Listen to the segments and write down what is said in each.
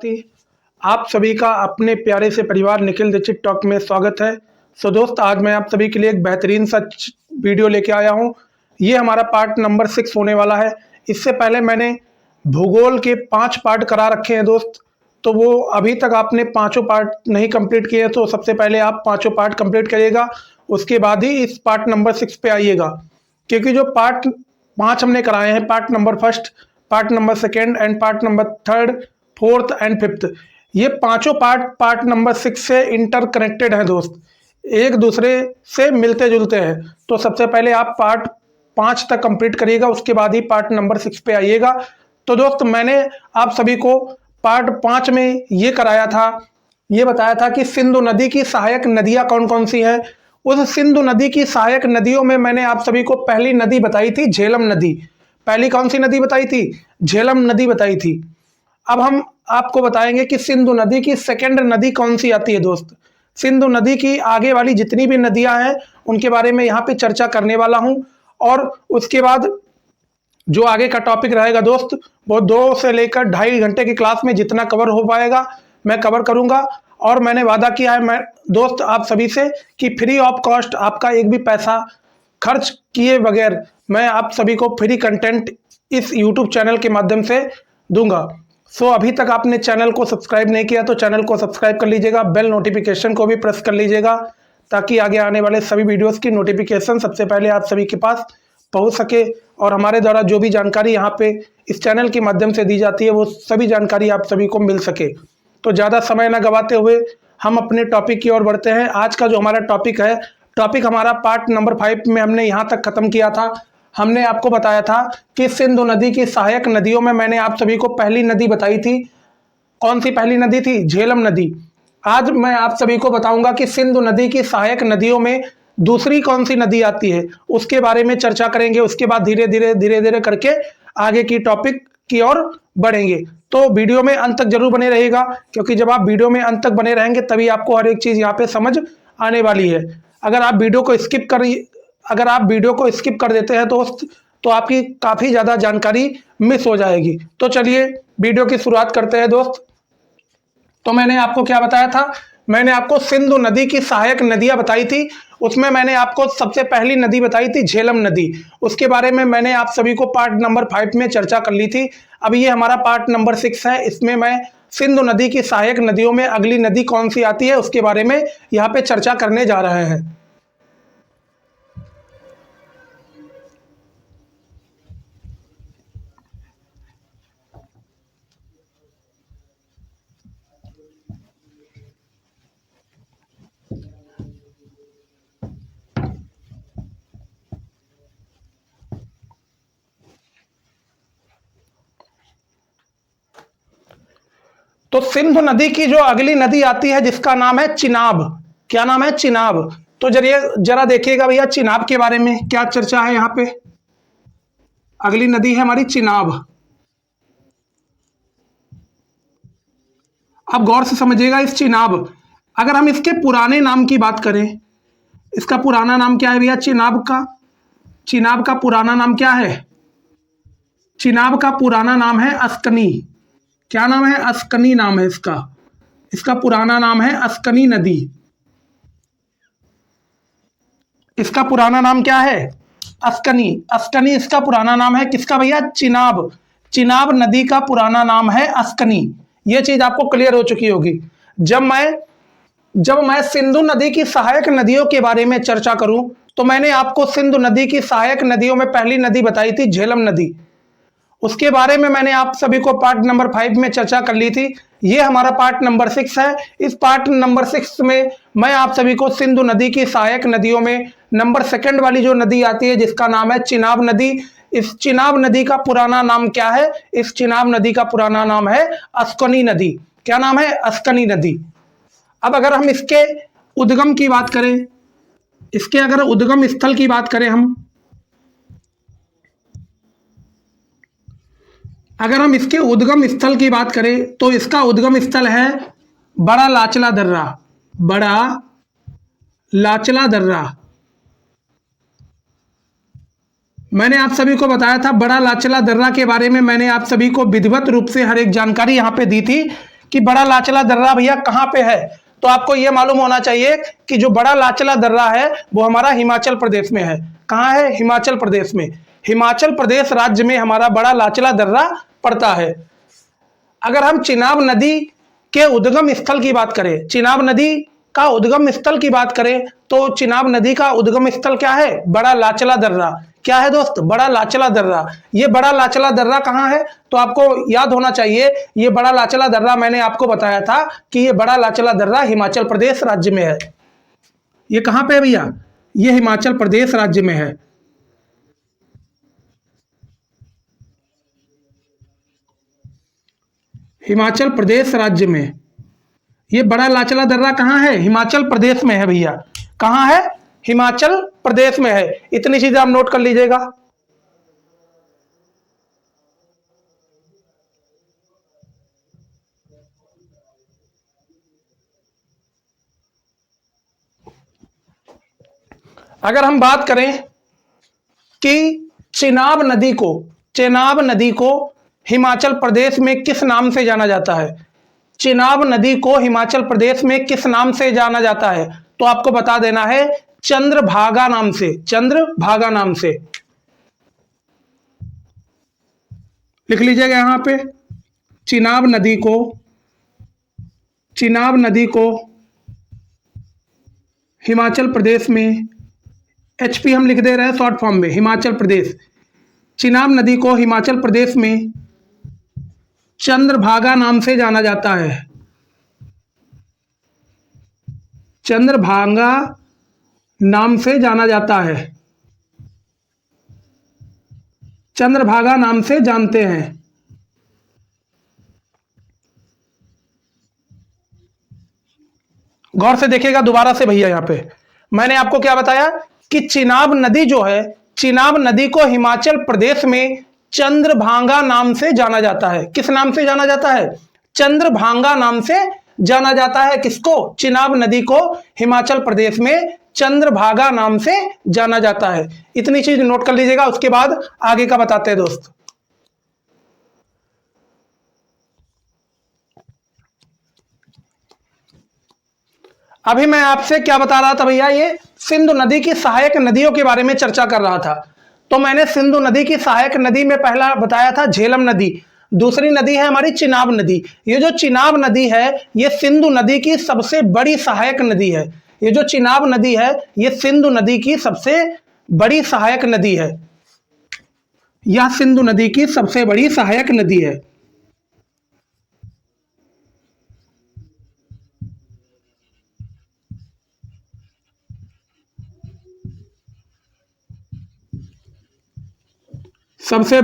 थी। आप सभी का अपने प्यारे से परिवार निखिल दीक्षित टॉक में स्वागत है। सो दोस्त, आज मैं आप सभी के लिए एक बेहतरीन सा वीडियो लेके आया हूँ। ये हमारा पार्ट नंबर 6 होने वाला है। इससे पहले मैंने भूगोल के 5 पार्ट करा रखे हैं दोस्त, तो वो अभी तक आपने पाँचों पार्ट नहीं कंप्लीट किए, तो सबसे पहले आप पाँचों पार्ट कंप्लीट करिएगा, उसके बाद ही इस पार्ट नंबर 6 पे आइएगा। क्योंकि जो पार्ट 5 हमने कराए हैं, part number 1, part number 2 and part number 3, 4th and 5th, ये पांचों पार्ट नंबर 6 से इंटरकनेक्टेड हैं दोस्त, एक दूसरे से मिलते जुलते हैं। तो सबसे पहले आप पार्ट 5 तक कंप्लीट करिएगा, उसके बाद ही पार्ट नंबर 6 पे आइएगा। तो दोस्त, मैंने आप सभी को पार्ट 5 में ये कराया था, ये बताया था कि सिंधु नदी की सहायक नदियां कौन कौन सी हैं। उस सिंधु नदी की सहायक नदियों में मैंने आप सभी को पहली नदी बताई थी झेलम नदी। पहली कौन सी नदी बताई थी? झेलम नदी बताई थी। अब हम आपको बताएंगे कि सिंधु नदी की सेकंड नदी कौन सी आती है दोस्त। सिंधु नदी की आगे वाली जितनी भी नदियां हैं उनके बारे में यहाँ पे चर्चा करने वाला हूँ, और उसके बाद जो आगे का टॉपिक रहेगा दोस्त, वो 2 से लेकर 2.5 घंटे की क्लास में जितना कवर हो पाएगा मैं कवर करूंगा। और मैंने वादा किया है मैं दोस्त आप सभी से कि फ्री ऑफ कॉस्ट, आपका एक भी पैसा खर्च किए बगैर मैं आप सभी को फ्री कंटेंट इस यूट्यूब चैनल के माध्यम से दूंगा। सो अभी तक आपने चैनल को सब्सक्राइब नहीं किया तो चैनल को सब्सक्राइब कर लीजिएगा, बेल नोटिफिकेशन को भी प्रेस कर लीजिएगा, ताकि आगे आने वाले सभी वीडियोस की नोटिफिकेशन सबसे पहले आप सभी के पास पहुंच सके। और हमारे द्वारा जो भी जानकारी यहाँ पे इस चैनल के माध्यम से दी जाती है वो सभी जानकारी आप सभी को मिल सके। तो ज़्यादा समय न गवाते हुए हम अपने टॉपिक की ओर बढ़ते हैं। आज का जो हमारा टॉपिक है, टॉपिक हमारा पार्ट नंबर 5 में हमने यहाँ तक खत्म किया था। हमने आपको बताया था कि सिंधु नदी की सहायक नदियों में मैंने आप सभी को पहली नदी बताई थी। कौन सी पहली नदी थी? झेलम नदी। आज मैं आप सभी को बताऊंगा कि सिंधु नदी की सहायक नदियों में दूसरी कौन सी नदी आती है, उसके बारे में चर्चा करेंगे। उसके बाद धीरे धीरे करके आगे की टॉपिक की ओर बढ़ेंगे। तो वीडियो में अंत तक जरूर बने रहिएगा, क्योंकि जब आप वीडियो में अंत तक बने रहेंगे तभी आपको हर एक चीज यहाँ पे समझ आने वाली है। अगर आप वीडियो को स्किप कर देते हैं दोस्त, तो आपकी काफी ज्यादा जानकारी मिस हो जाएगी। तो चलिए वीडियो की शुरुआत करते हैं दोस्त। तो मैंने आपको क्या बताया था? मैंने आपको सिंधु नदी की सहायक नदियां बताई थी। उसमें मैंने आपको सबसे पहली नदी बताई थी झेलम नदी। उसके बारे में मैंने आप सभी को पार्ट नंबर 5 में चर्चा कर ली थी। अब ये हमारा पार्ट नंबर 6 है। इसमें मैं सिंधु नदी की सहायक नदियों में अगली नदी कौन सी आती है उसके बारे में यहाँ पे चर्चा करने जा रहे हैं। तो सिंधु नदी की जो अगली नदी आती है जिसका नाम है चिनाब। क्या नाम है? चिनाब। तो जरा देखिएगा भैया, चिनाब के बारे में क्या चर्चा है यहाँ पे। अगली नदी है हमारी चिनाब। अब गौर से समझिएगा इस चिनाब, अगर हम इसके पुराने नाम की बात करें, इसका पुराना नाम क्या है भैया चिनाब का? चिनाब का पुराना नाम क्या है? चिनाब का पुराना नाम है अस्कनी। क्या नाम है? अस्कनी नाम है इसका। इसका पुराना नाम है अस्कनी नदी। इसका पुराना नाम क्या है? अस्कनी। अस्कनी इसका पुराना नाम है। किसका भैया? चिनाब। चिनाब नदी का पुराना नाम है अस्कनी। ये चीज आपको क्लियर हो चुकी होगी। जब मैं सिंधु नदी की सहायक नदियों के बारे में चर्चा करूं, तो मैंने आपको सिंधु नदी की सहायक नदियों में पहली नदी बताई थी झेलम नदी। उसके बारे में मैंने आप सभी को पार्ट नंबर 5 में चर्चा कर ली थी। ये हमारा पार्ट नंबर 6 है। इस पार्ट नंबर 6 में मैं आप सभी को सिंधु नदी की सहायक नदियों में नंबर 2 वाली जो नदी आती है जिसका नाम है चिनाब नदी। इस चिनाब नदी का पुराना नाम क्या है? इस चिनाब नदी का पुराना नाम है अस्कनी नदी। क्या नाम है? अस्कनी नदी। अब अगर हम इसके उद्गम की बात करें, इसके अगर उद्गम स्थल की बात करें अगर हम इसके उद्गम स्थल की बात करें तो इसका उद्गम स्थल है बड़ा लाचला दर्रा। बड़ा लाचला दर्रा। मैंने आप सभी को बताया था बड़ा लाचला दर्रा के बारे में। मैंने आप सभी को विधिवत रूप से हर एक जानकारी यहाँ पे दी थी कि बड़ा लाचला दर्रा भैया कहाँ पे है, तो आपको यह मालूम होना चाहिए कि जो बड़ा लाचला दर्रा है वो हमारा हिमाचल प्रदेश में है। कहाँ है? हिमाचल प्रदेश में। हिमाचल प्रदेश राज्य में हमारा बड़ा लाचला दर्रा पड़ता है। अगर हम चिनाब नदी के उद्गम स्थल की बात करें, चिनाब नदी का उद्गम स्थल की बात करें, तो चिनाब नदी का उद्गम स्थल क्या है? बड़ा लाचला दर्रा। क्या है दोस्त? बड़ा लाचला दर्रा। ये बड़ा लाचला दर्रा कहाँ है? तो आपको याद होना चाहिए, ये बड़ा लाचला दर्रा मैंने आपको बताया था कि ये बड़ा लाचला दर्रा हिमाचल प्रदेश राज्य में है। ये कहाँ पे है भैया? ये हिमाचल प्रदेश राज्य में है। हिमाचल प्रदेश राज्य में ये बड़ा लाचला दर्रा कहाँ है? हिमाचल प्रदेश में है भैया। कहाँ है? हिमाचल प्रदेश में है। इतनी चीजें आप नोट कर लीजिएगा। अगर हम बात करें कि चिनाब नदी को हिमाचल प्रदेश में किस नाम से जाना जाता है, चिनाब नदी को हिमाचल प्रदेश में किस नाम से जाना जाता है, तो आपको बता देना है चंद्रभागा नाम से। चंद्रभागा नाम से लिख लीजिएगा यहां पे। चिनाब नदी को हिमाचल प्रदेश में, एचपी हम लिख दे रहे हैं शॉर्ट फॉर्म में, हिमाचल प्रदेश। चिनाब नदी को हिमाचल प्रदेश में चंद्रभागा नाम से जाना जाता है। चंद्रभागा नाम से जाना जाता है। चंद्रभागा नाम से जानते हैं। गौर से देखिएगा दोबारा से भैया, यहां पे मैंने आपको क्या बताया कि चिनाब नदी जो है, चिनाब नदी को हिमाचल प्रदेश में चंद्रभागा नाम से जाना जाता है। किस नाम से जाना जाता है? चंद्रभागा नाम से जाना जाता है। किसको? चिनाब नदी को हिमाचल प्रदेश में चंद्रभागा नाम से जाना जाता है। इतनी चीज नोट कर लीजिएगा, उसके बाद आगे का बताते हैं दोस्त। अभी मैं आपसे क्या बता रहा था भैया, ये सिंधु नदी की सहायक नदियों के बारे में चर्चा कर रहा था। तो मैंने सिंधु नदी की सहायक नदी में पहला बताया था झेलम नदी, दूसरी नदी है हमारी चिनाब नदी। ये जो चिनाब नदी है ये सिंधु नदी की सबसे बड़ी सहायक नदी है। ये जो चिनाब नदी है ये सिंधु नदी की सबसे बड़ी सहायक नदी है। यह सिंधु नदी की सबसे बड़ी सहायक नदी है। सबसे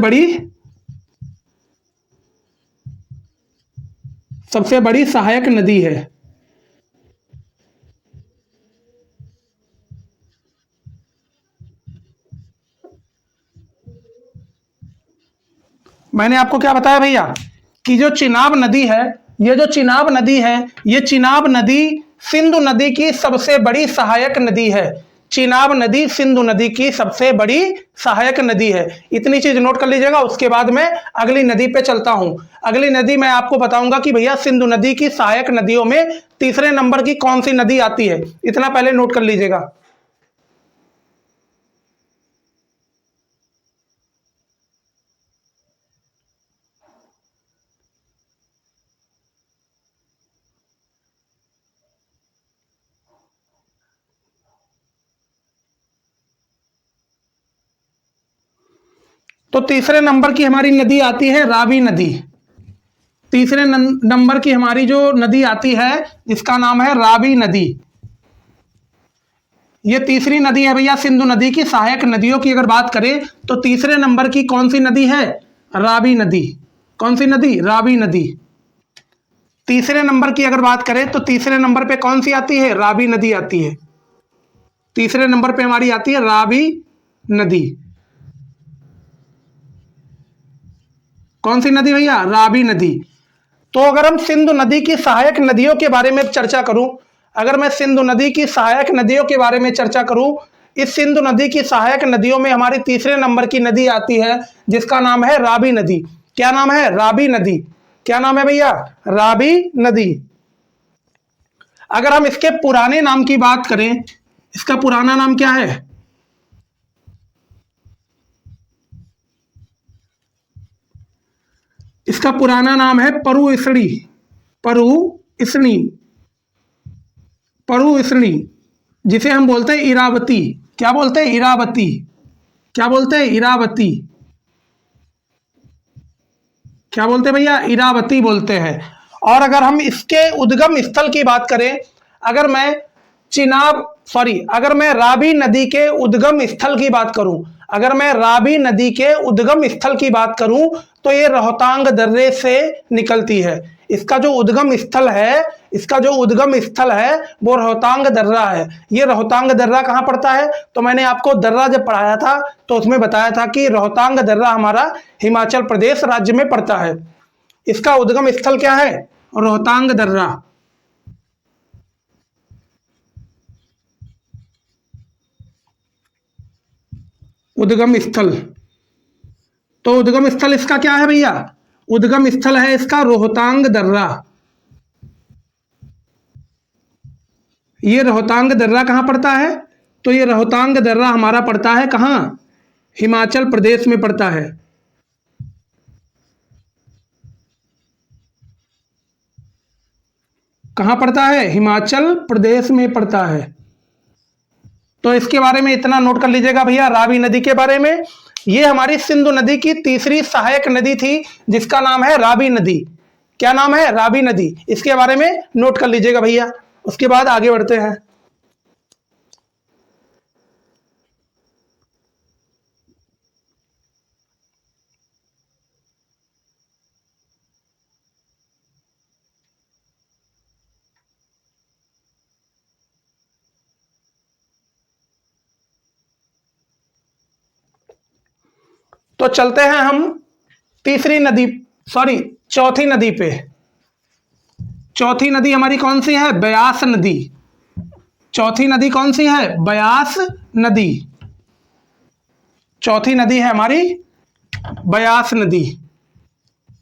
बड़ी सहायक नदी है। मैंने आपको क्या बताया भैया कि जो चिनाब नदी है, ये जो चिनाब नदी है, ये चिनाब नदी सिंधु नदी की सबसे बड़ी सहायक नदी है। चिनाब नदी सिंधु नदी की सबसे बड़ी सहायक नदी है। इतनी चीज नोट कर लीजिएगा, उसके बाद मैं अगली नदी पे चलता हूं। अगली नदी मैं आपको बताऊंगा कि भैया सिंधु नदी की सहायक नदियों में तीसरे नंबर की कौन सी नदी आती है। इतना पहले नोट कर लीजिएगा। तो तीसरे नंबर की हमारी नदी आती है रावी नदी। तीसरे नंबर की हमारी जो नदी आती है इसका नाम है रावी नदी। ये तीसरी नदी है भैया सिंधु नदी की सहायक नदियों की अगर बात करें तो तीसरे नंबर की कौन सी नदी है? रावी नदी। कौन सी नदी? रावी नदी। तीसरे नंबर की अगर बात करें तो तीसरे नंबर पे कौन सी आती है? रावी नदी आती है। तीसरे नंबर पे हमारी आती है रावी नदी। कौन सी नदी भैया? रावी नदी। तो अगर हम सिंधु नदी की सहायक नदियों के बारे में चर्चा करूं, अगर मैं सिंधु नदी की सहायक नदियों के बारे में चर्चा करूं, इस सिंधु नदी की सहायक नदियों में हमारी तीसरे नंबर की नदी आती है जिसका नाम है रावी नदी। क्या नाम है? रावी नदी। क्या नाम है भैया? रावी नदी। अगर हम इसके पुराने नाम की बात करें, इसका पुराना नाम क्या है? इसका पुराना नाम है परुइसड़ी। परुइसड़ी, परुइसड़ी, जिसे हम बोलते हैं इरावती। क्या बोलते हैं? इरावती। क्या बोलते हैं? इरावती। क्या बोलते हैं भैया? इरावती बोलते हैं। और अगर हम इसके उद्गम स्थल की बात करें, अगर मैं अगर मैं रावी नदी के उद्गम स्थल की बात करूं, अगर मैं रावी नदी के उद्गम स्थल की बात करूं तो ये रोहतांग दर्रे से निकलती है। इसका जो उद्गम स्थल है, इसका जो उद्गम स्थल है वो रोहतांग दर्रा है। ये रोहतांग दर्रा कहाँ पड़ता है? तो मैंने आपको दर्रा जब पढ़ाया था तो उसमें बताया था कि रोहतांग दर्रा हमारा हिमाचल प्रदेश राज्य में पड़ता है। इसका उद्गम स्थल क्या है? रोहतांग दर्रा। उद्गम स्थल, तो उद्गम स्थल इसका क्या है भैया? उद्गम स्थल है इसका रोहतांग दर्रा। ये रोहतांग दर्रा कहाँ पड़ता है? तो ये रोहतांग दर्रा हमारा पड़ता है कहाँ? हिमाचल प्रदेश में पड़ता है। कहाँ पड़ता है? हिमाचल प्रदेश में पड़ता है। तो इसके बारे में इतना नोट कर लीजिएगा भैया, रावी नदी के बारे में। ये हमारी सिंधु नदी की तीसरी सहायक नदी थी जिसका नाम है रावी नदी। क्या नाम है? रावी नदी। इसके बारे में नोट कर लीजिएगा भैया। उसके बाद आगे बढ़ते हैं। तो चलते हैं हम चौथी नदी पे। चौथी नदी हमारी कौन सी है? ब्यास नदी। चौथी नदी कौन सी है? ब्यास नदी। चौथी नदी है हमारी ब्यास नदी।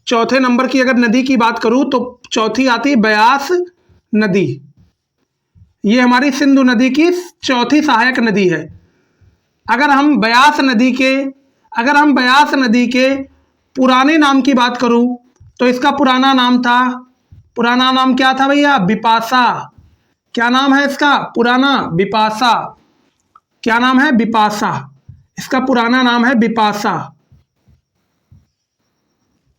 चौथे नंबर की अगर नदी की बात करूं तो चौथी आती है ब्यास नदी। ये हमारी सिंधु नदी की चौथी सहायक नदी है। अगर हम ब्यास नदी के पुराने नाम की बात करूं तो इसका पुराना नाम क्या था भैया? बिपाशा। क्या नाम है इसका पुराना? बिपाशा। क्या नाम है? बिपाशा। इसका पुराना नाम है बिपाशा।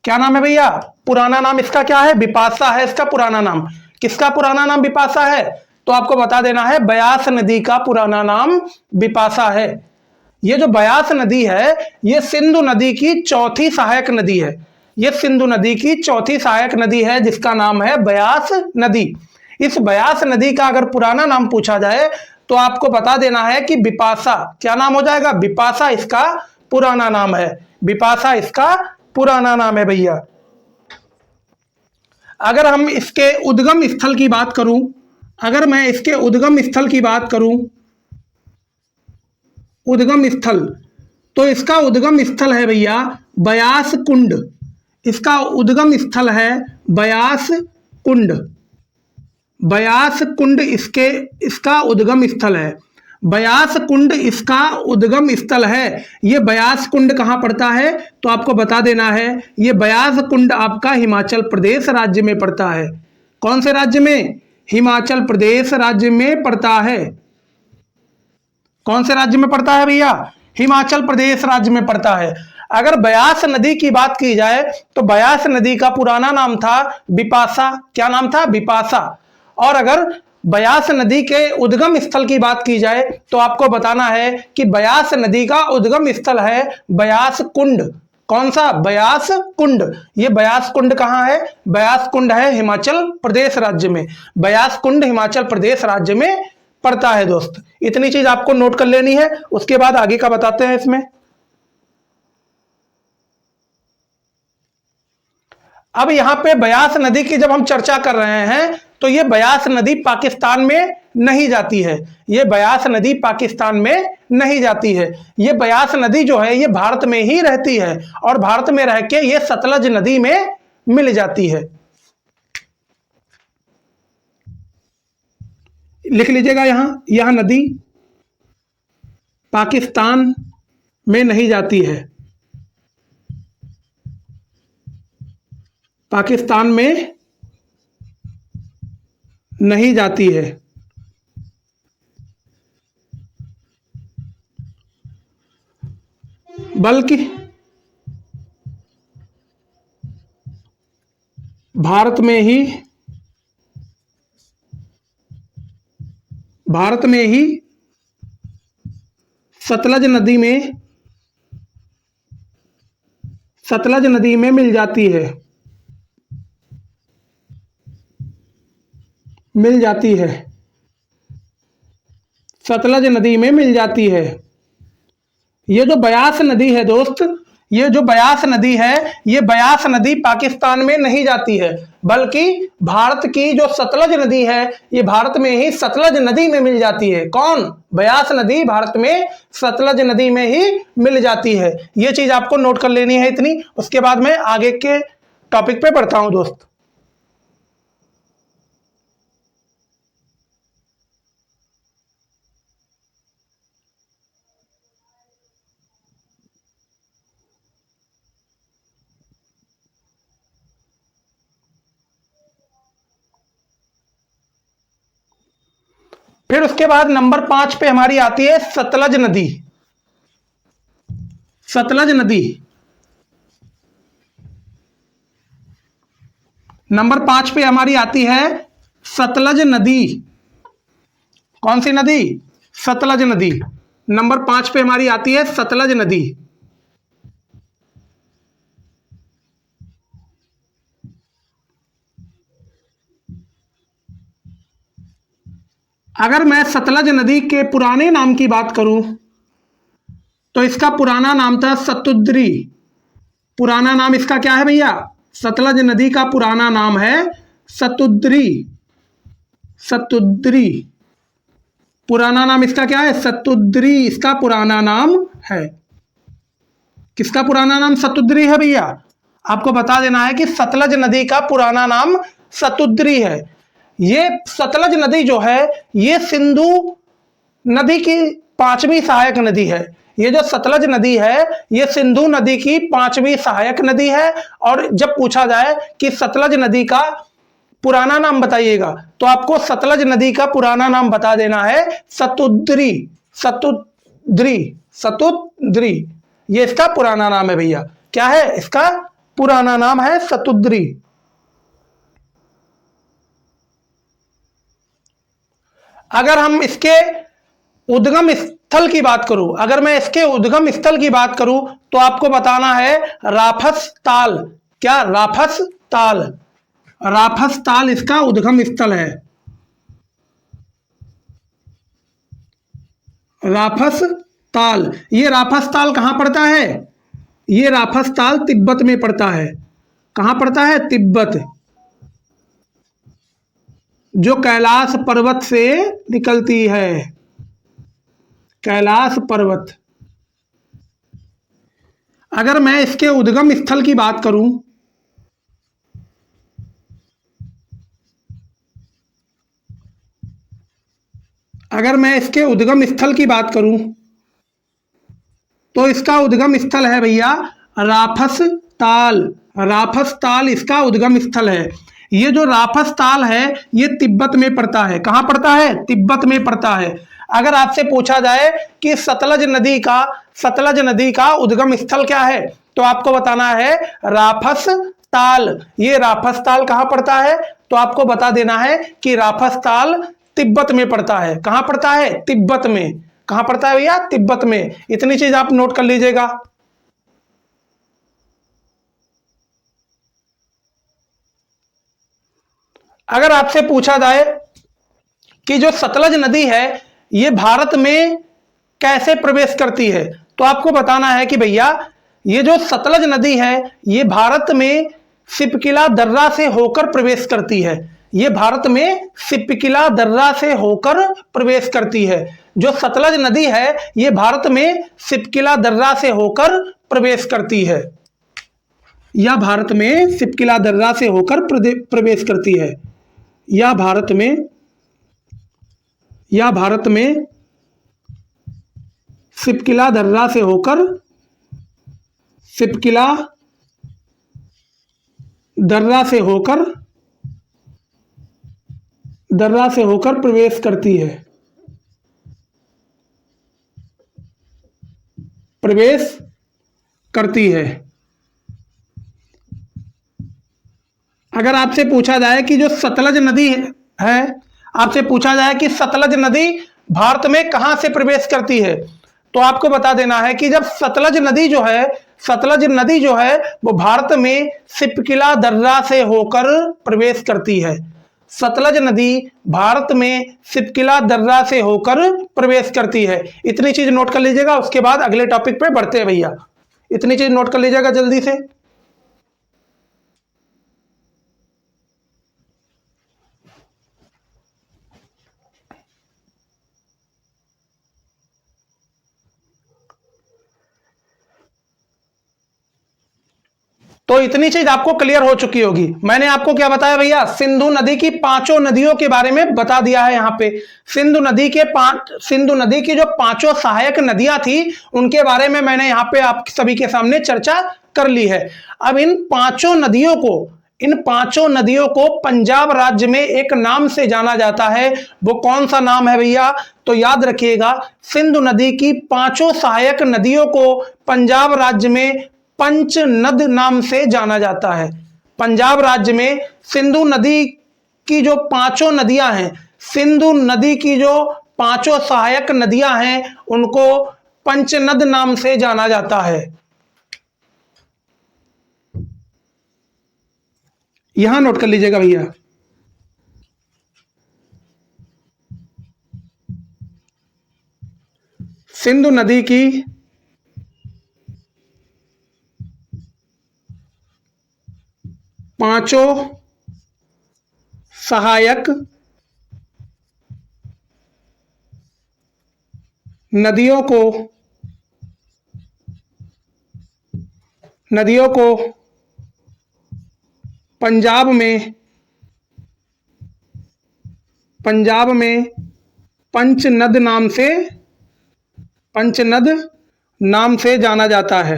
क्या नाम है भैया? पुराना नाम इसका क्या है? बिपाशा है इसका पुराना नाम। किसका पुराना नाम बिपाशा है? तो आपको बता देना है ब्यास नदी का पुराना नाम बिपाशा है। ये जो ब्यास नदी है ये सिंधु नदी की चौथी सहायक नदी है। ये सिंधु नदी की चौथी सहायक नदी है जिसका नाम है ब्यास नदी। इस ब्यास नदी का अगर पुराना नाम पूछा जाए तो आपको बता देना है कि बिपाशा। क्या नाम हो जाएगा? बिपाशा इसका पुराना नाम है। बिपाशा इसका पुराना नाम है भैया। अगर हम इसके उद्गम स्थल की बात करूं, अगर मैं इसके उद्गम स्थल की बात करूं, उद्गम स्थल, तो इसका उद्गम स्थल है भैया ब्यास कुंड। इसका उद्गम स्थल है ब्यास कुंड। ब्यास कुंड इसका उद्गम स्थल है। ब्यास कुंड इसका उद्गम स्थल है। ये ब्यास कुंड कहाँ पड़ता है? तो आपको बता देना है ये ब्यास कुंड आपका हिमाचल प्रदेश राज्य में पड़ता है। कौन से राज्य में? हिमाचल प्रदेश राज्य में पड़ता है। कौन से राज्य में पड़ता है भैया? हिमाचल प्रदेश राज्य में पड़ता है। अगर ब्यास नदी की बात की जाए तो ब्यास नदी का पुराना नाम था बिपाशा। क्या नाम था? बिपाशा। और अगर ब्यास नदी के उद्गम स्थल की बात की जाए तो आपको बताना है कि ब्यास नदी का उद्गम स्थल है ब्यास कुंड। कौन सा? ब्यास कुंड। ये ब्यास कुंड कहाँ है? ब्यास कुंड है हिमाचल प्रदेश राज्य में। ब्यास कुंड हिमाचल प्रदेश राज्य में पड़ता है दोस्त। इतनी चीज आपको नोट कर लेनी है, उसके बाद आगे का बताते हैं इसमें। अब यहां पे ब्यास नदी की जब हम चर्चा कर रहे हैं तो ये ब्यास नदी पाकिस्तान में नहीं जाती है। ये ब्यास नदी पाकिस्तान में नहीं जाती है। ये ब्यास नदी जो है ये भारत में ही रहती है और भारत में रह के ये सतलज नदी में मिल जाती है। लिख लीजिएगा यह नदी पाकिस्तान में नहीं जाती है, पाकिस्तान में नहीं जाती है। बल्कि भारत में ही सतलज नदी में मिल जाती है, सतलज नदी में मिल जाती है। ये जो ब्यास नदी है दोस्त, ये जो ब्यास नदी है, ये ब्यास नदी पाकिस्तान में नहीं जाती है, बल्कि भारत की जो सतलज नदी है, ये भारत में ही सतलज नदी में मिल जाती है। कौन? ब्यास नदी भारत में सतलज नदी में ही मिल जाती है। ये चीज आपको नोट कर लेनी है इतनी। उसके बाद मैं आगे के टॉपिक पे बढ़ता हूं दोस्त। फिर उसके बाद नंबर 5 पे हमारी आती है सतलज नदी। सतलज नदी नंबर 5 पे हमारी आती है सतलज नदी। कौन सी नदी? सतलज नदी। नंबर 5 पे हमारी आती है सतलज नदी। अगर मैं सतलज नदी के पुराने नाम की बात करूं तो इसका पुराना नाम था सतुद्री। पुराना नाम इसका क्या है भैया? सतलज नदी का पुराना नाम है सतुद्री। सतुद्री पुराना नाम इसका क्या है? सतुद्री इसका पुराना नाम है। किसका पुराना नाम सतुद्री है भैया? आपको बता देना है कि सतलज नदी का पुराना नाम सतुद्री है। ये सतलज नदी जो है, ये सिंधु नदी की 5वीं सहायक नदी है। ये जो सतलज नदी है, ये सिंधु नदी की 5वीं सहायक नदी है। और जब पूछा जाए कि सतलज नदी का पुराना नाम बताइएगा, तो आपको सतलज नदी का पुराना नाम बता देना है सतुद्री। सतुद्री, सतुद्री, ये इसका पुराना नाम है भैया। क्या है? इसका पुराना नाम है सतुद्री। अगर हम इसके उद्गम स्थल की बात करूं, अगर मैं इसके उद्गम स्थल की बात करूं, तो आपको बताना है राफस ताल। क्या? राफस ताल। राफस ताल इसका उद्गम स्थल है। राफस ताल। ये राफस ताल कहां पड़ता है? ये राफस ताल तिब्बत में पड़ता है। कहां पड़ता है? तिब्बत। जो कैलाश पर्वत से निकलती है। कैलाश पर्वत। अगर मैं इसके उद्गम स्थल की बात करूं, अगर मैं इसके उद्गम स्थल की बात करूं, तो इसका उद्गम स्थल है भैया राफस ताल। राफस ताल इसका उद्गम स्थल है। ये जो राफस ताल है, ये तिब्बत में पड़ता है। कहां पड़ता है? तिब्बत में पड़ता है। अगर आपसे पूछा जाए कि सतलज नदी का उद्गम स्थल क्या है, तो आपको बताना है राफस ताल। ये राफस ताल कहां पड़ता है? तो आपको बता देना है कि राफस ताल तिब्बत में पड़ता है। कहां पड़ता है? तिब्बत में। कहां पड़ता है भैया? तिब्बत में। इतनी चीज आप नोट कर लीजिएगा। अगर आपसे पूछा जाए कि जो सतलज नदी है, ये भारत में कैसे प्रवेश करती है, तो आपको बताना है कि भैया ये जो सतलज नदी है, ये भारत में सिपकिला दर्रा से होकर प्रवेश करती है। ये भारत में सिपकिला दर्रा से होकर प्रवेश करती है। जो सतलज नदी है, ये भारत में सिपकिला दर्रा से होकर प्रवेश करती है। या भारत में सिपकिला दर्रा से होकर प्रवेश करती है। या भारत में सिपकिला दर्रा से होकर प्रवेश करती है। अगर आपसे पूछा जाए कि जो सतलज नदी है, आपसे पूछा जाए कि सतलज नदी भारत में कहां से प्रवेश करती है, तो आपको बता देना है कि जब सतलज नदी जो है वो भारत में सिपकिला दर्रा से होकर प्रवेश करती है। सतलज नदी भारत में सिपकिला दर्रा से होकर प्रवेश करती है। इतनी चीज नोट कर लीजिएगा, उसके बाद अगले टॉपिक पे बढ़ते हैं भैया। इतनी चीज नोट कर लीजिएगा जल्दी से। तो इतनी चीज आपको क्लियर हो चुकी होगी। मैंने आपको क्या बताया भैया, सिंधु नदी की 5 नदियों के बारे में बता दिया है। यहाँ पे सिंधु नदी की जो 5 सहायक नदियां थी उनके बारे में मैंने यहाँ पे आप सभी के सामने चर्चा कर ली है। अब इन पांचों नदियों को पंजाब राज्य में एक नाम से जाना जाता है। वो कौन सा नाम है भैया, तो याद रखिएगा, सिंधु नदी की 5 सहायक नदियों को पंजाब राज्य में पंचनद नाम से जाना जाता है। पंजाब राज्य में सिंधु नदी की जो 5 नदियां हैं, सिंधु नदी की जो 5 सहायक नदियां हैं, उनको पंचनद नाम से जाना जाता है। यहां नोट कर लीजिएगा भैया। सिंधु नदी की 5 सहायक नदियों को पंजाब में पंचनद नाम से जाना जाता है।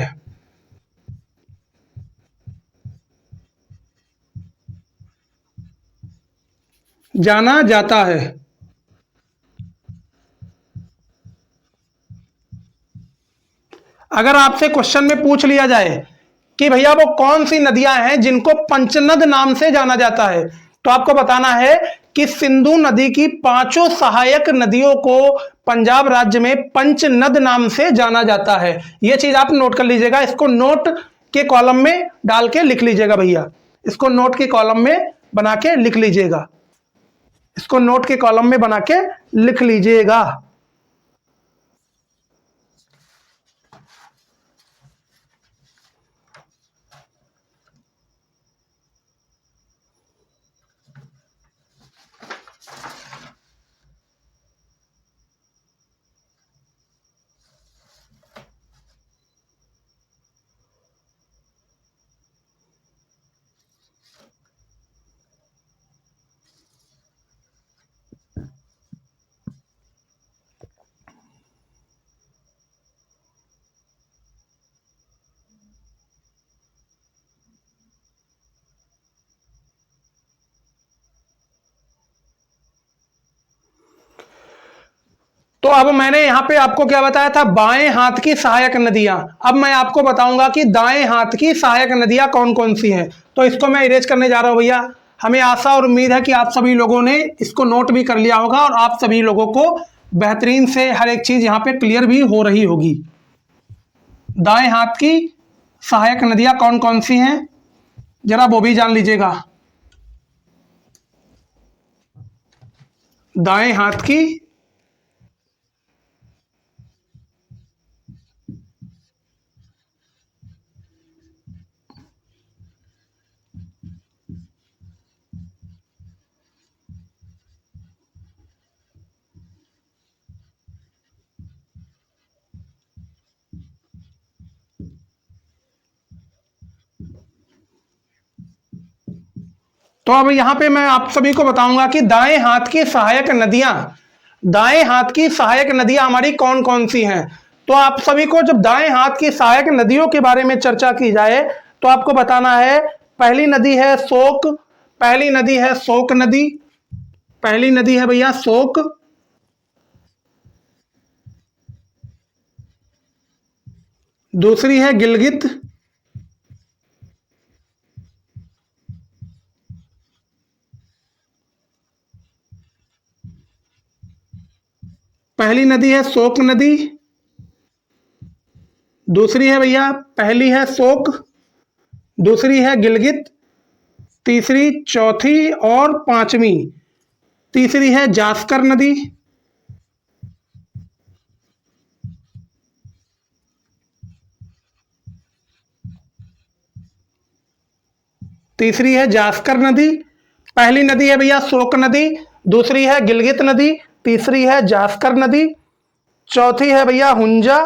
अगर आपसे क्वेश्चन में पूछ लिया जाए कि भैया वो कौन सी नदियां हैं जिनको पंचनद नाम से जाना जाता है, तो आपको बताना है कि सिंधु नदी की 5 सहायक नदियों को पंजाब राज्य में पंचनद नाम से जाना जाता है। यह चीज आप नोट कर लीजिएगा। इसको नोट के कॉलम में डाल के लिख लीजिएगा भैया। इसको नोट के कॉलम में बना के लिख लीजिएगा। तो अब मैंने यहां पे आपको क्या बताया था, बाएं हाथ की सहायक नदियां। अब मैं आपको बताऊंगा कि दाएं हाथ की सहायक नदियां कौन कौन सी हैं। तो इसको मैं इरेज करने जा रहा हूं भैया। हमें आशा और उम्मीद है कि आप सभी लोगों ने इसको नोट भी कर लिया होगा और आप सभी लोगों को बेहतरीन से हर एक चीज यहां पे क्लियर भी हो रही होगी। दाएं हाथ की सहायक नदियां कौन कौन सी हैं, जरा वो भी जान लीजिएगा। दाएं हाथ की तो अब यहाँ पे मैं आप सभी को बताऊंगा कि दाएं हाथ की सहायक नदियां, दाएं हाथ की सहायक नदियां हमारी कौन कौन सी हैं। तो आप सभी को जब दाएं हाथ की सहायक नदियों के बारे में चर्चा की जाए तो आपको बताना है, पहली नदी है शोक, पहली नदी है शोक नदी, पहली नदी है भैया शोक। दूसरी है गिलगित, पहली नदी है शोक नदी, दूसरी है भैया, पहली है शोक, दूसरी है गिलगित, तीसरी, चौथी और पांचवी, तीसरी है जास्कर नदी, तीसरी है जास्कर नदी। पहली नदी है भैया शोक नदी, दूसरी है गिलगित नदी, तीसरी है जास्कर नदी, चौथी है भैया हुंजा,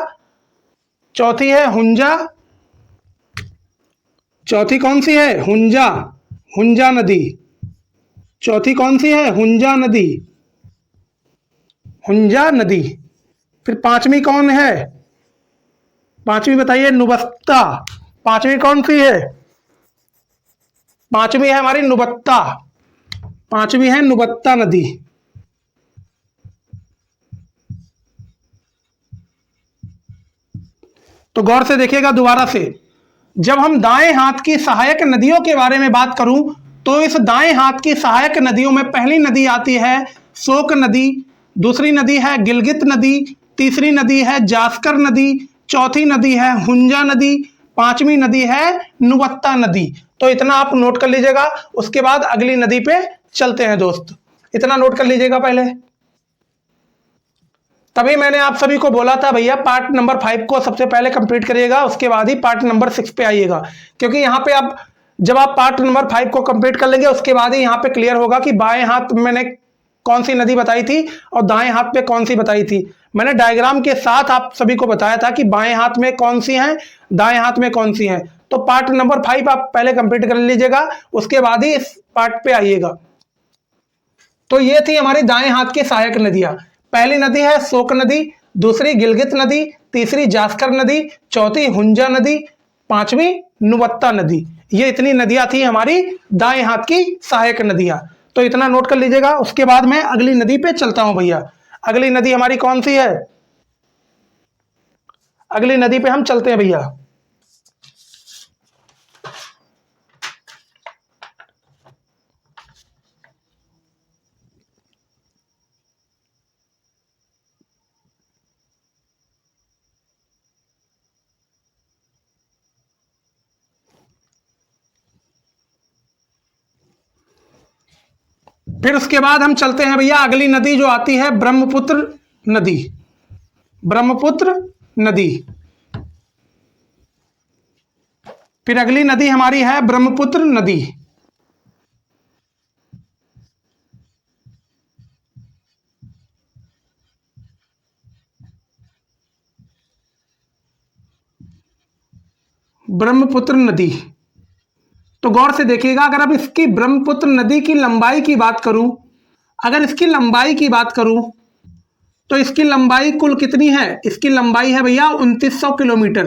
चौथी है हुंजा, चौथी कौन सी है, हुंजा, हुंजा नदी, चौथी कौन सी है, हुंजा नदी, हुंजा नदी। फिर पांचवी कौन है, पांचवी बताइए, नुबत्ता, पांचवी कौन सी है, पांचवी है हमारी नुबत्ता, पांचवी है नुबत्ता नदी। तो गौर से देखिएगा दोबारा से, जब हम दाएं हाथ की सहायक नदियों के बारे में बात करूं तो इस दाएं हाथ की सहायक नदियों में पहली नदी आती है शोक नदी, दूसरी नदी है गिलगित नदी, तीसरी नदी है जास्कर नदी, चौथी नदी है हुंजा नदी, पांचवी नदी है नुबत्ता नदी। तो इतना आप नोट कर लीजिएगा, उसके बाद अगली नदी पे चलते हैं दोस्त, इतना नोट कर लीजिएगा पहले। तभी मैंने आप सभी को बोला था भैया पार्ट नंबर 5 को सबसे पहले कंप्लीट करिएगा, उसके बाद ही पार्ट नंबर 6 पे आइएगा, क्योंकि यहाँ पे आप जब आप पार्ट नंबर 5 को कंप्लीट कर लेंगे उसके बाद ही यहाँ पे क्लियर होगा कि बाएं हाथ में मैंने कौन सी नदी बताई थी और दाएं हाथ पे कौन सी बताई थी। मैंने डायग्राम के साथ आप सभी को बताया था कि बाएं हाथ में कौन सी हैं, दाएं हाथ में कौन सी हैं। तो पार्ट नंबर 5 आप पहले कंप्लीट कर लीजिएगा, उसके बाद ही इस पार्ट पे आइएगा। तो ये थी हमारी दाएं हाथ की सहायक नदियां। पहली नदी है शोक नदी, दूसरी गिलगित नदी, तीसरी जास्कर नदी, चौथी हुंजा नदी, पांचवी नुबत्ता नदी। ये इतनी नदियां थी हमारी दाएं हाथ की सहायक नदियां। तो इतना नोट कर लीजिएगा, उसके बाद मैं अगली नदी पे चलता हूं भैया। अगली नदी हमारी कौन सी है, अगली नदी पे हम चलते हैं भैया। फिर उसके बाद हम चलते हैं भैया, अगली नदी जो आती है ब्रह्मपुत्र नदी, ब्रह्मपुत्र नदी। फिर अगली नदी हमारी है ब्रह्मपुत्र नदी। ब्रह्मपुत्र नदी। तो गौर से देखिएगा, अगर अब इसकी ब्रह्मपुत्र नदी की लंबाई की बात करूं, अगर इसकी लंबाई की बात करूं तो इसकी लंबाई कुल कितनी है, इसकी लंबाई है भैया 2900 किलोमीटर,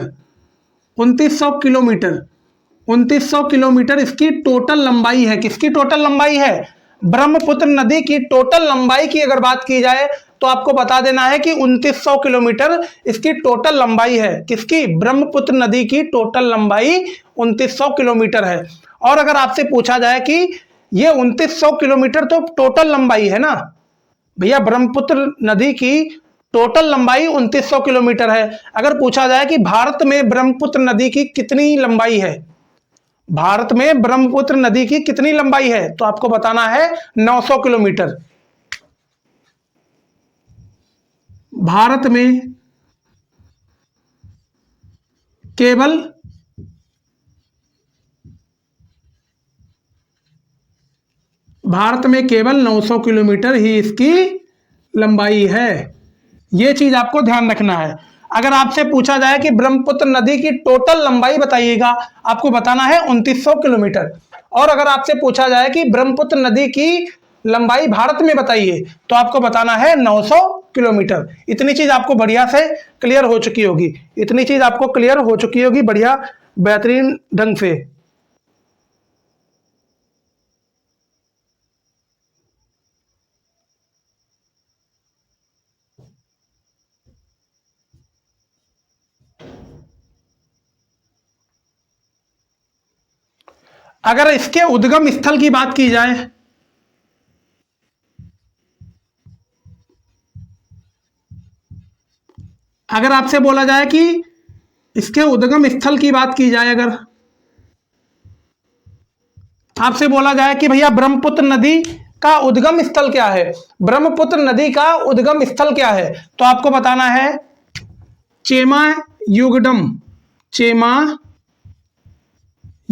2900 किलोमीटर, 2900 किलोमीटर इसकी टोटल लंबाई है। किसकी टोटल लंबाई है, ब्रह्मपुत्र नदी की टोटल लंबाई की अगर बात की जाए तो आपको बता देना है कि 2900 किलोमीटर इसकी टोटल लंबाई है। किसकी, ब्रह्मपुत्र नदी की टोटल लंबाई 2900 किलोमीटर है। और अगर आपसे पूछा जाए कि ये 2900 किलोमीटर तो टोटल लंबाई है ना भैया, ब्रह्मपुत्र नदी की टोटल लंबाई 2900 किलोमीटर है। अगर पूछा जाए कि भारत में ब्रह्मपुत्र नदी की कितनी लंबाई है, भारत में ब्रह्मपुत्र नदी की कितनी लंबाई है, तो आपको बताना है 900 किलोमीटर। भारत में केवल भारत में केवल 900 किलोमीटर ही इसकी लंबाई है। यह चीज आपको ध्यान रखना है। अगर आपसे पूछा जाए कि ब्रह्मपुत्र नदी की टोटल लंबाई बताइएगा, आपको बताना है 2900 किलोमीटर। और अगर आपसे पूछा जाए कि ब्रह्मपुत्र नदी की लंबाई भारत में बताइए, तो आपको बताना है 900 किलोमीटर। इतनी चीज आपको बढ़िया से क्लियर हो चुकी होगी, इतनी चीज आपको क्लियर हो चुकी होगी बढ़िया बेहतरीन ढंग से। अगर इसके उद्गम स्थल की बात की जाए, अगर आपसे बोला जाए कि इसके उद्गम स्थल की बात की जाए, अगर आपसे बोला जाए कि भैया ब्रह्मपुत्र नदी का उद्गम स्थल क्या है, ब्रह्मपुत्र नदी का उद्गम स्थल क्या है, तो आपको बताना है चेमा युगडम, चेमा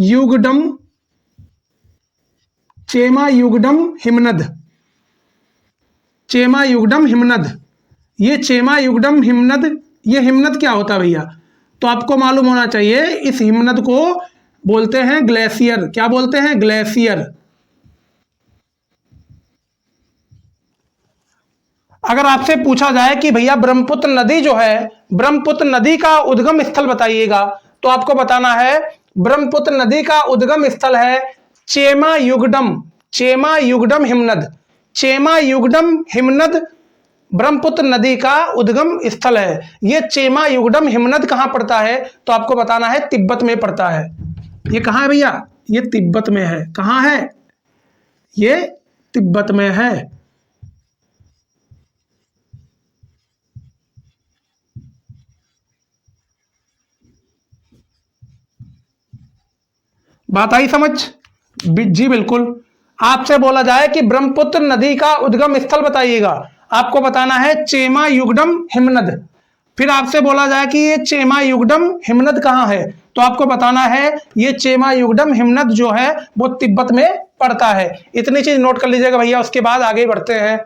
युगडम, चेमा युगडम हिमनद, चेमा युगडम हिमनद। ये चेमा युगडम हिमनद, ये हिमनद क्या होता है भैया, तो आपको मालूम होना चाहिए इस हिमनद को बोलते हैं ग्लेशियर। क्या बोलते हैं? ग्लेशियर। अगर आपसे पूछा जाए कि भैया ब्रह्मपुत्र नदी जो है, ब्रह्मपुत्र नदी का उद्गम स्थल बताइएगा, तो आपको बताना है ब्रह्मपुत्र नदी का उद्गम स्थल है चेमा युगडम, चेमा युगडम हिमनद। चेमा युगडम हिमनद ब्रह्मपुत्र नदी का उद्गम स्थल है। ये चेमा युगडम हिमनद कहां पड़ता है, तो आपको बताना है तिब्बत में पड़ता है। ये कहां है भैया? ये तिब्बत में है। कहां है? ये तिब्बत में है। बात आई समझ? जी बिल्कुल। आपसे बोला जाए कि ब्रह्मपुत्र नदी का उद्गम स्थल बताइएगा, आपको बताना है चेमा युगडम हिमनद। फिर आपसे बोला जाए कि ये चेमा युगडम हिमनद कहाँ है, तो आपको बताना है ये चेमा युगडम हिमनद जो है वो तिब्बत में पड़ता है। इतनी चीज नोट कर लीजिएगा भैया, उसके बाद आगे बढ़ते हैं।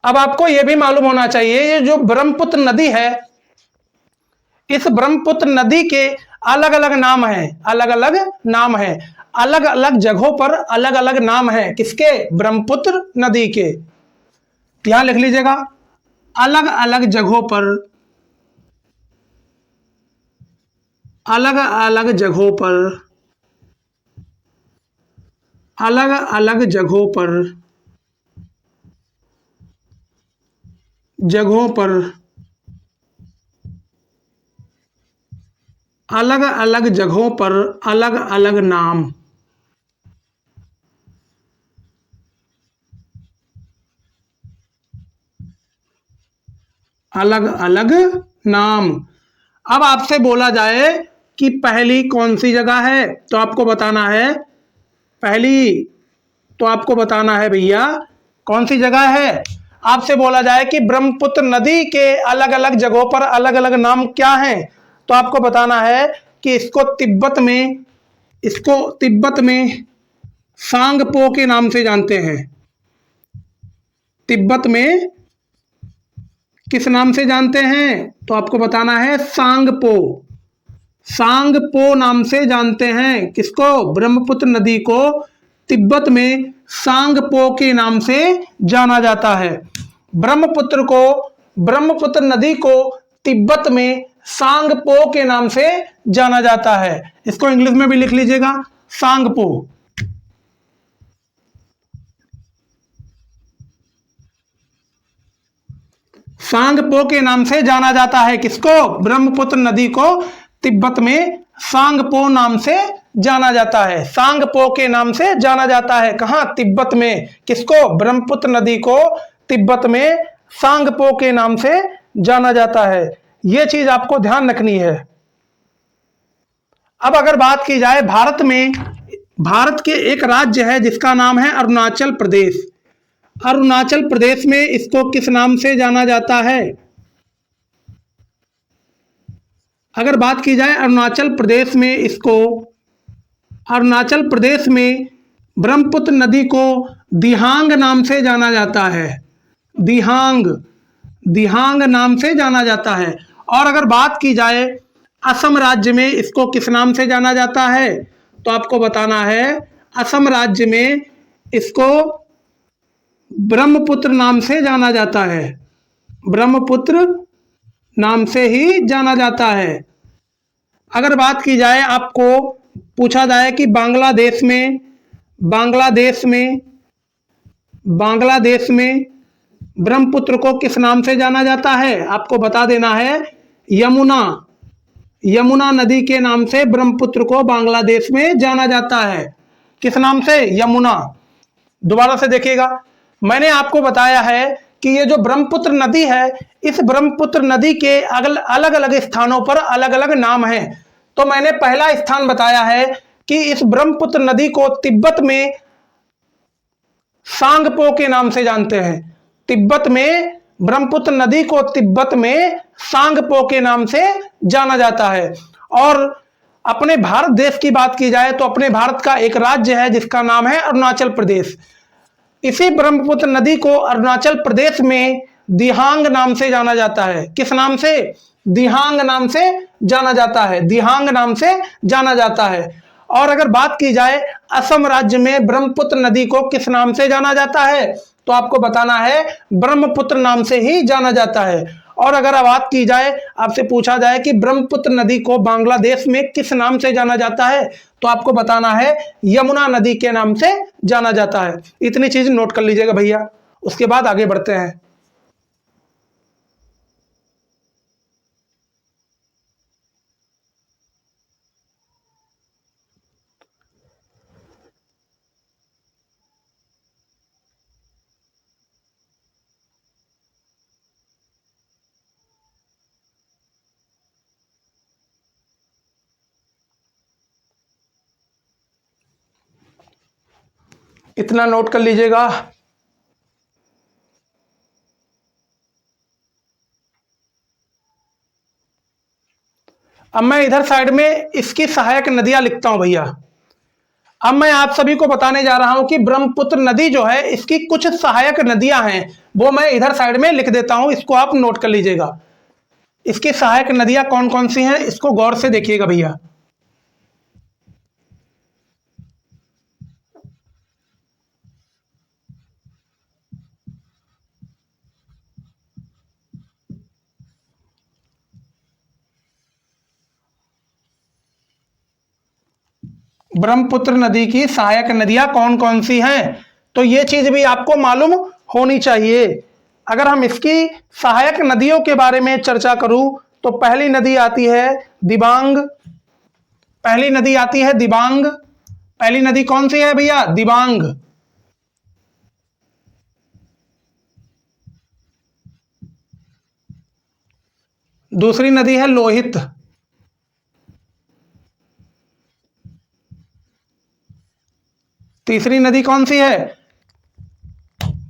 अब आपको यह भी मालूम होना चाहिए ये जो ब्रह्मपुत्र नदी है, इस ब्रह्मपुत्र नदी के अलग अलग नाम हैं, अलग अलग नाम हैं, अलग अलग जगहों पर अलग अलग नाम हैं। किसके? ब्रह्मपुत्र नदी के। ध्यान लिख लीजिएगा, अलग अलग जगहों पर, अलग अलग जगहों पर, अलग अलग जगहों पर, जगहों पर अलग अलग जगहों पर अलग अलग नाम, अलग अलग नाम। अब आपसे बोला जाए कि पहली कौन सी जगह है, तो आपको बताना है पहली, तो आपको बताना है भैया कौन सी जगह है। आपसे बोला जाए कि ब्रह्मपुत्र नदी के अलग अलग जगहों पर अलग अलग नाम क्या हैं, तो आपको बताना है कि इसको तिब्बत में, इसको तिब्बत में सांगपो के नाम से जानते हैं। तिब्बत में किस नाम से जानते हैं, तो आपको बताना है सांगपो, सांगपो नाम से जानते हैं। किसको? ब्रह्मपुत्र नदी को तिब्बत में सांगपो के नाम से जाना जाता है। ब्रह्मपुत्र को, ब्रह्मपुत्र नदी को तिब्बत में सांगपो के नाम से जाना जाता है। इसको इंग्लिश में भी लिख लीजिएगा, सांगपो। सांगपो के नाम से जाना जाता है। किसको? ब्रह्मपुत्र नदी को तिब्बत में सांगपो नाम से जाना जाता है। सांगपो के नाम से जाना जाता है। कहां? तिब्बत में। किसको? ब्रह्मपुत्र नदी को तिब्बत में सांगपो के नाम से जाना जाता है। यह चीज आपको ध्यान रखनी है। अब अगर बात की जाए भारत में, भारत के एक राज्य है जिसका नाम है अरुणाचल प्रदेश। अरुणाचल प्रदेश में इसको किस नाम से जाना जाता है? अगर बात की जाए अरुणाचल प्रदेश में इसको अरुणाचल प्रदेश में ब्रह्मपुत्र नदी को दिहांग नाम से जाना जाता है। दिहांग, दिहांग नाम से जाना जाता है। और अगर बात की जाए असम राज्य में इसको किस नाम से जाना जाता है, तो आपको बताना है असम राज्य में इसको ब्रह्मपुत्र नाम से जाना जाता है। ब्रह्मपुत्र नाम से ही जाना जाता है। अगर बात की जाए, आपको पूछा जाए कि बांग्लादेश में ब्रह्मपुत्र को किस नाम से जाना जाता है, आपको बता देना है यमुना। यमुना नदी के नाम से ब्रह्मपुत्र को बांग्लादेश में जाना जाता है। किस नाम से? यमुना। दोबारा से देखिएगा, मैंने आपको बताया है कि ये जो ब्रह्मपुत्र नदी है, इस ब्रह्मपुत्र नदी के अलग अलग स्थानों पर अलग अलग नाम हैं। तो मैंने पहला स्थान बताया है कि इस ब्रह्मपुत्र नदी को तिब्बत में सांगपो के नाम से जानते हैं। तिब्बत में ब्रह्मपुत्र नदी को तिब्बत में सांगपो के नाम से जाना जाता है। और अपने भारत देश की बात की जाए तो अपने भारत का एक राज्य है जिसका नाम है अरुणाचल प्रदेश। इसी ब्रह्मपुत्र नदी को अरुणाचल प्रदेश में दिहांग नाम से जाना जाता है। किस नाम से? दिहांग नाम से जाना जाता है। दिहांग नाम से जाना जाता है। और अगर बात की जाए असम राज्य में ब्रह्मपुत्र नदी को किस नाम से जाना जाता है, तो आपको बताना है ब्रह्मपुत्र नाम से ही जाना जाता है। और अगर बात की जाए, आपसे पूछा जाए कि ब्रह्मपुत्र नदी को बांग्लादेश में किस नाम से जाना जाता है, तो आपको बताना है यमुना नदी के नाम से जाना जाता है। इतनी चीज नोट कर लीजिएगा भैया, उसके बाद आगे बढ़ते हैं। इतना नोट कर लीजिएगा। अब मैं इधर साइड में इसकी सहायक नदियां लिखता हूं भैया। अब मैं आप सभी को बताने जा रहा हूं कि ब्रह्मपुत्र नदी जो है इसकी कुछ सहायक नदियां हैं, वो मैं इधर साइड में लिख देता हूं, इसको आप नोट कर लीजिएगा। इसकी सहायक नदियां कौन कौन सी हैं, इसको गौर से देखिएगा भैया। ब्रह्मपुत्र नदी की सहायक नदियां कौन कौन सी हैं, तो ये चीज भी आपको मालूम होनी चाहिए। अगर हम इसकी सहायक नदियों के बारे में चर्चा करूं तो पहली नदी आती है दिबांग। पहली नदी आती है दिबांग। पहली नदी कौन सी है भैया? दिबांग। दूसरी नदी है लोहित। तीसरी नदी कौन सी है?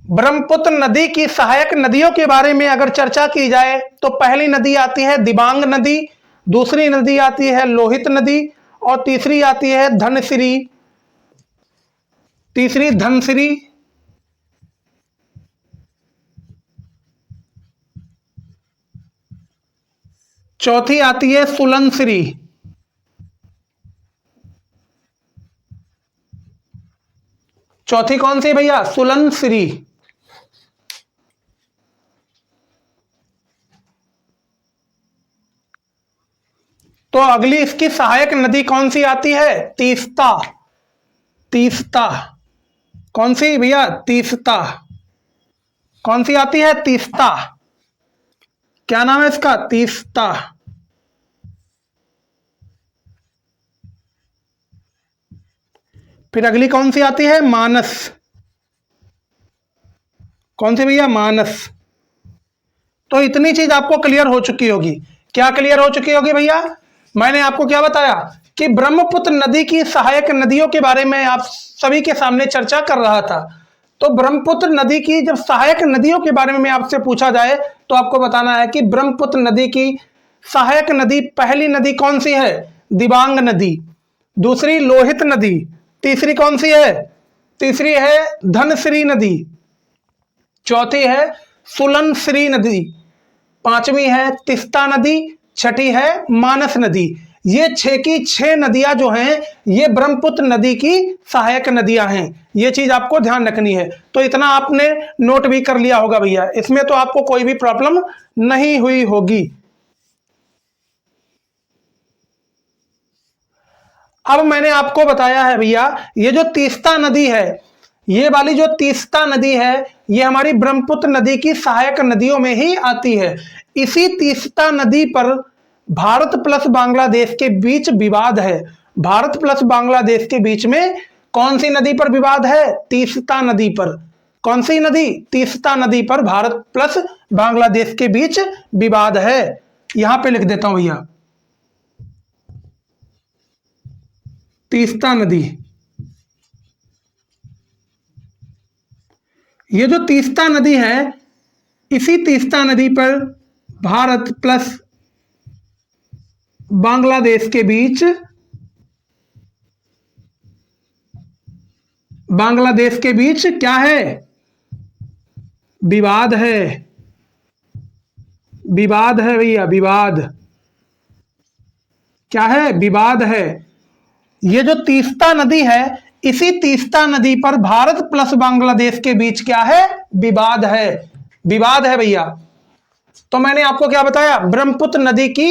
ब्रह्मपुत्र नदी की सहायक नदियों के बारे में अगर चर्चा की जाए तो पहली नदी आती है दिबांग नदी, दूसरी नदी आती है लोहित नदी, और तीसरी आती है धनसिरी। तीसरी धनसिरी। चौथी आती है सुलनसिरी। चौथी कौन सी भैया? सुलनसिरी। तो अगली इसकी सहायक नदी कौन सी आती है? तीस्ता। तीस्ता। कौन सी भैया? तीस्ता। कौन सी आती है? तीस्ता। क्या नाम है इसका? तीस्ता। फिर अगली कौन सी आती है? मानस। कौन सी भैया? मानस। तो इतनी चीज आपको क्लियर हो चुकी होगी। क्या क्लियर हो चुकी होगी भैया? मैंने आपको क्या बताया कि ब्रह्मपुत्र नदी की सहायक नदियों के बारे में आप सभी के सामने चर्चा कर रहा था। तो ब्रह्मपुत्र नदी की जब सहायक नदियों के बारे में आपसे पूछा जाए तो आपको बताना है कि ब्रह्मपुत्र नदी की सहायक नदी पहली नदी कौन सी है? दिबांग नदी। दूसरी लोहित नदी, तीसरी कौन सी है? तीसरी है धनश्री नदी, चौथी है सुलनश्री नदी, पांचवी है तिस्ता नदी, छठी है मानस नदी। ये 6 की 6 नदियां जो हैं ये ब्रह्मपुत्र नदी की सहायक नदियां हैं। ये चीज आपको ध्यान रखनी है। तो इतना आपने नोट भी कर लिया होगा भैया, इसमें तो आपको कोई भी प्रॉब्लम नहीं हुई होगी। अब मैंने आपको बताया है भैया, ये जो तीस्ता नदी है, ये वाली जो तीस्ता नदी है, ये हमारी ब्रह्मपुत्र नदी की सहायक नदियों में ही आती है। इसी तीस्ता नदी पर भारत प्लस बांग्लादेश के बीच विवाद है। भारत प्लस बांग्लादेश के बीच में कौन सी नदी पर विवाद है? तीस्ता नदी पर। कौन सी नदी? तीस्ता नदी पर भारत प्लस बांग्लादेश के बीच विवाद है। यहां पे लिख देता हूं भैया, तीस्ता नदी। ये जो तीस्ता नदी है, इसी तीस्ता नदी पर भारत प्लस बांग्लादेश के बीच क्या है? विवाद है। विवाद है भैया, विवाद। क्या है? विवाद है। ये जो तीस्ता नदी है, इसी तीस्ता नदी पर भारत प्लस बांग्लादेश के बीच क्या है? विवाद है। विवाद है भैया। तो मैंने आपको क्या बताया? ब्रह्मपुत्र नदी की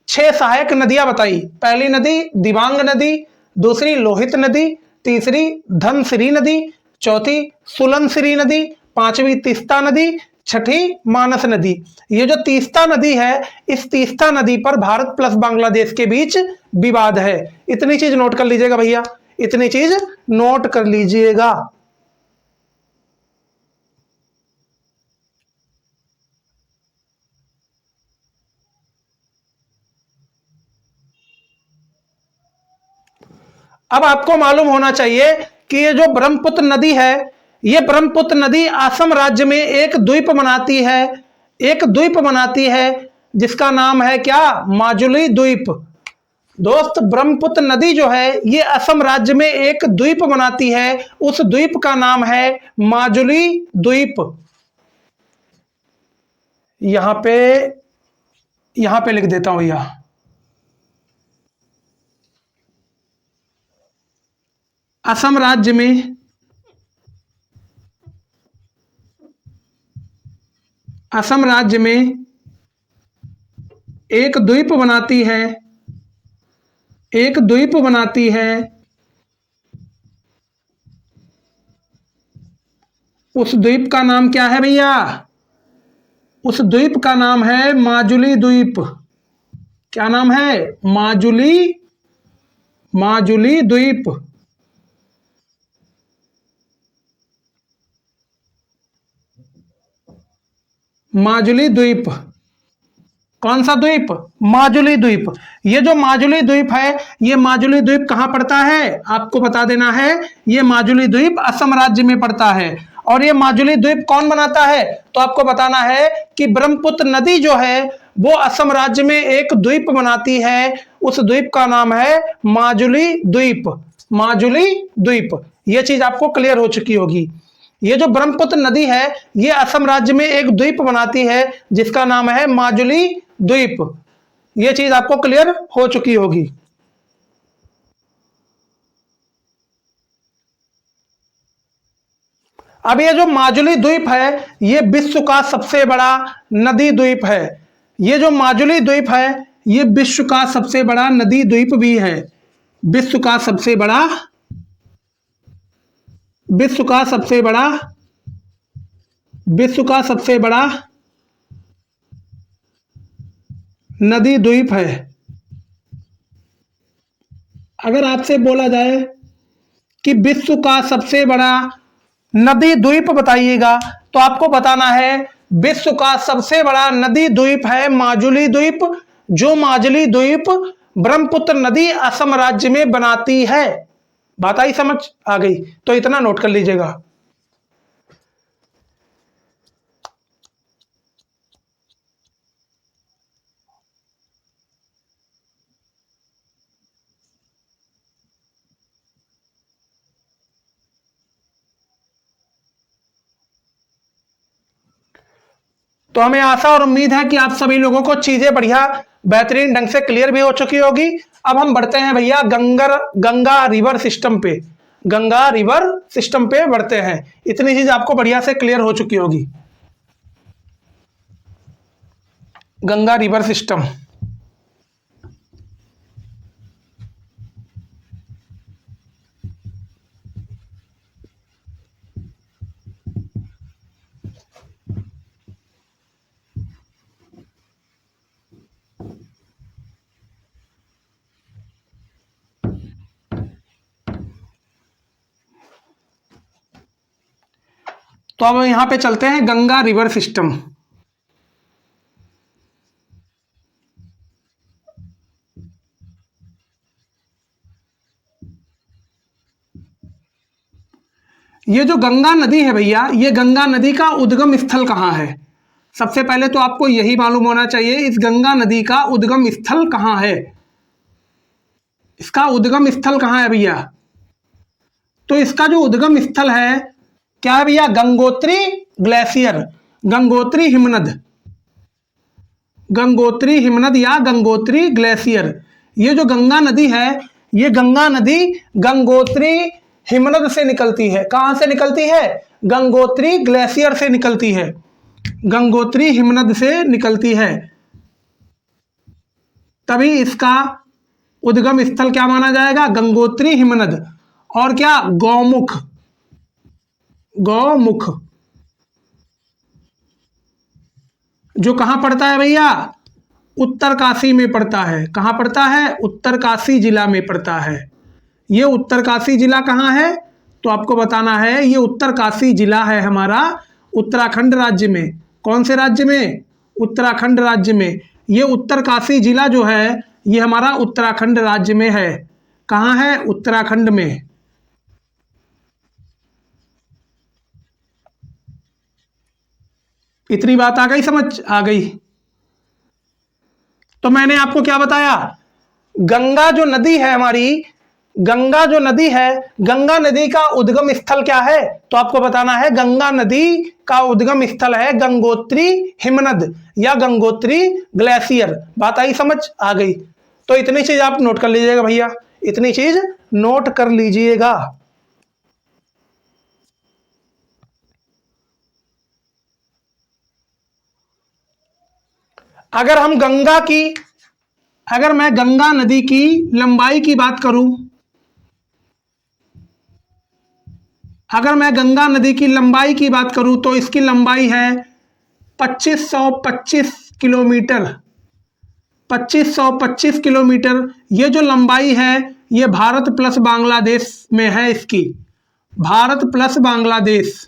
6 सहायक नदियां बताई। पहली नदी दिबांग नदी, दूसरी लोहित नदी, तीसरी धनश्री नदी, चौथी सुलनश्री नदी, पांचवी तीस्ता नदी, छठी मानस नदी। ये जो तीस्ता नदी है, इस तीस्ता नदी पर भारत प्लस बांग्लादेश के बीच विवाद है। इतनी चीज नोट कर लीजिएगा भैया, इतनी चीज नोट कर लीजिएगा। अब आपको मालूम होना चाहिए कि ये जो ब्रह्मपुत्र नदी है, ये ब्रह्मपुत्र नदी असम राज्य में एक द्वीप बनाती है। एक द्वीप बनाती है जिसका नाम है क्या? माजुली द्वीप। दोस्त, ब्रह्मपुत्र नदी जो है ये असम राज्य में एक द्वीप बनाती है। उस द्वीप का नाम है माजुली द्वीप। यहां पे लिख देता हूं भैया, असम राज्य में एक द्वीप बनाती है, एक द्वीप बनाती है। उस द्वीप का नाम क्या है भैया? उस द्वीप का नाम है माजुली द्वीप। क्या नाम है? माजुली द्वीप। माजुली द्वीप। कौन सा द्वीप? माजुली द्वीप। ये जो माजुली द्वीप है, ये माजुली द्वीप कहां पड़ता है? आपको बता देना है, ये माजुली द्वीप असम राज्य में पड़ता है। और ये माजुली द्वीप कौन बनाता है? तो आपको बताना है कि ब्रह्मपुत्र नदी जो है वो असम राज्य में एक द्वीप बनाती है। उस द्वीप का नाम है माजुली द्वीप। माजुली द्वीप। ये चीज आपको क्लियर हो चुकी होगी। ये जो ब्रह्मपुत्र नदी है, ये असम राज्य में एक द्वीप बनाती है जिसका नाम है माजुली द्वीप। ये चीज आपको क्लियर हो चुकी होगी। अब ये जो माजुली द्वीप है, ये विश्व का सबसे बड़ा नदी द्वीप है। ये जो माजुली द्वीप है, ये विश्व का सबसे बड़ा नदी द्वीप भी है। विश्व का सबसे बड़ा विश्व का सबसे बड़ा विश्व का सबसे बड़ा नदी द्वीप है। अगर आपसे बोला जाए कि विश्व का सबसे बड़ा नदी द्वीप बताइएगा, तो आपको बताना है विश्व का सबसे बड़ा नदी द्वीप है माजुली द्वीप। जो माजुली द्वीप ब्रह्मपुत्र नदी असम राज्य में बनाती है। बात आई समझ आ गई? तो इतना नोट कर लीजिएगा। तो हमें आशा और उम्मीद है कि आप सभी लोगों को चीजें बढ़िया बेहतरीन ढंग से क्लियर भी हो चुकी होगी। अब हम बढ़ते हैं भैया गंगा रिवर सिस्टम पे, गंगा रिवर सिस्टम पे बढ़ते हैं। इतनी चीज आपको बढ़िया से क्लियर हो चुकी होगी। गंगा रिवर सिस्टम, तो अब यहां पे चलते हैं गंगा रिवर सिस्टम। ये जो गंगा नदी है भैया, ये गंगा नदी का उद्गम स्थल कहाँ है? सबसे पहले तो आपको यही मालूम होना चाहिए, इस गंगा नदी का उद्गम स्थल कहाँ है। इसका उद्गम स्थल कहाँ है भैया? तो इसका जो उद्गम स्थल है क्या है भैया? गंगोत्री ग्लेशियर, गंगोत्री हिमनद, गंगोत्री हिमनद या गंगोत्री ग्लेशियर। ये जो गंगा नदी है, ये गंगा नदी गंगोत्री हिमनद से निकलती है। कहां से निकलती है? गंगोत्री ग्लेशियर से निकलती है, गंगोत्री हिमनद से निकलती है। तभी इसका उद्गम स्थल क्या माना जाएगा? गंगोत्री हिमनद। और क्या? गौमुख, गौमुख जो कहां पड़ता है भैया? उत्तरकाशी में पड़ता है। कहां पड़ता है? उत्तरकाशी जिला में पड़ता है। ये उत्तरकाशी जिला कहाँ है? तो आपको बताना है, ये उत्तरकाशी जिला है हमारा उत्तराखंड राज्य में। कौन से राज्य में? उत्तराखंड राज्य में। ये उत्तरकाशी जिला जो है, ये हमारा उत्तराखंड राज्य में है। कहाँ है? उत्तराखंड में। इतनी बात आ गई समझ? आ गई। तो मैंने आपको क्या बताया? गंगा जो नदी है हमारी, गंगा जो नदी है, गंगा नदी का उद्गम स्थल क्या है? तो आपको बताना है, गंगा नदी का उद्गम स्थल है गंगोत्री हिमनद या गंगोत्री ग्लेशियर। बात आई समझ? आ गई। तो इतनी चीज आप नोट कर लीजिएगा भैया, इतनी चीज नोट कर लीजिएगा। अगर हम गंगा की, अगर मैं गंगा नदी की लंबाई की बात करूं, अगर मैं गंगा नदी की लंबाई की बात करूं तो इसकी लंबाई है 2525 किलोमीटर। 2525 किलोमीटर। ये जो लंबाई है, ये भारत प्लस बांग्लादेश में है इसकी। भारत प्लस बांग्लादेश,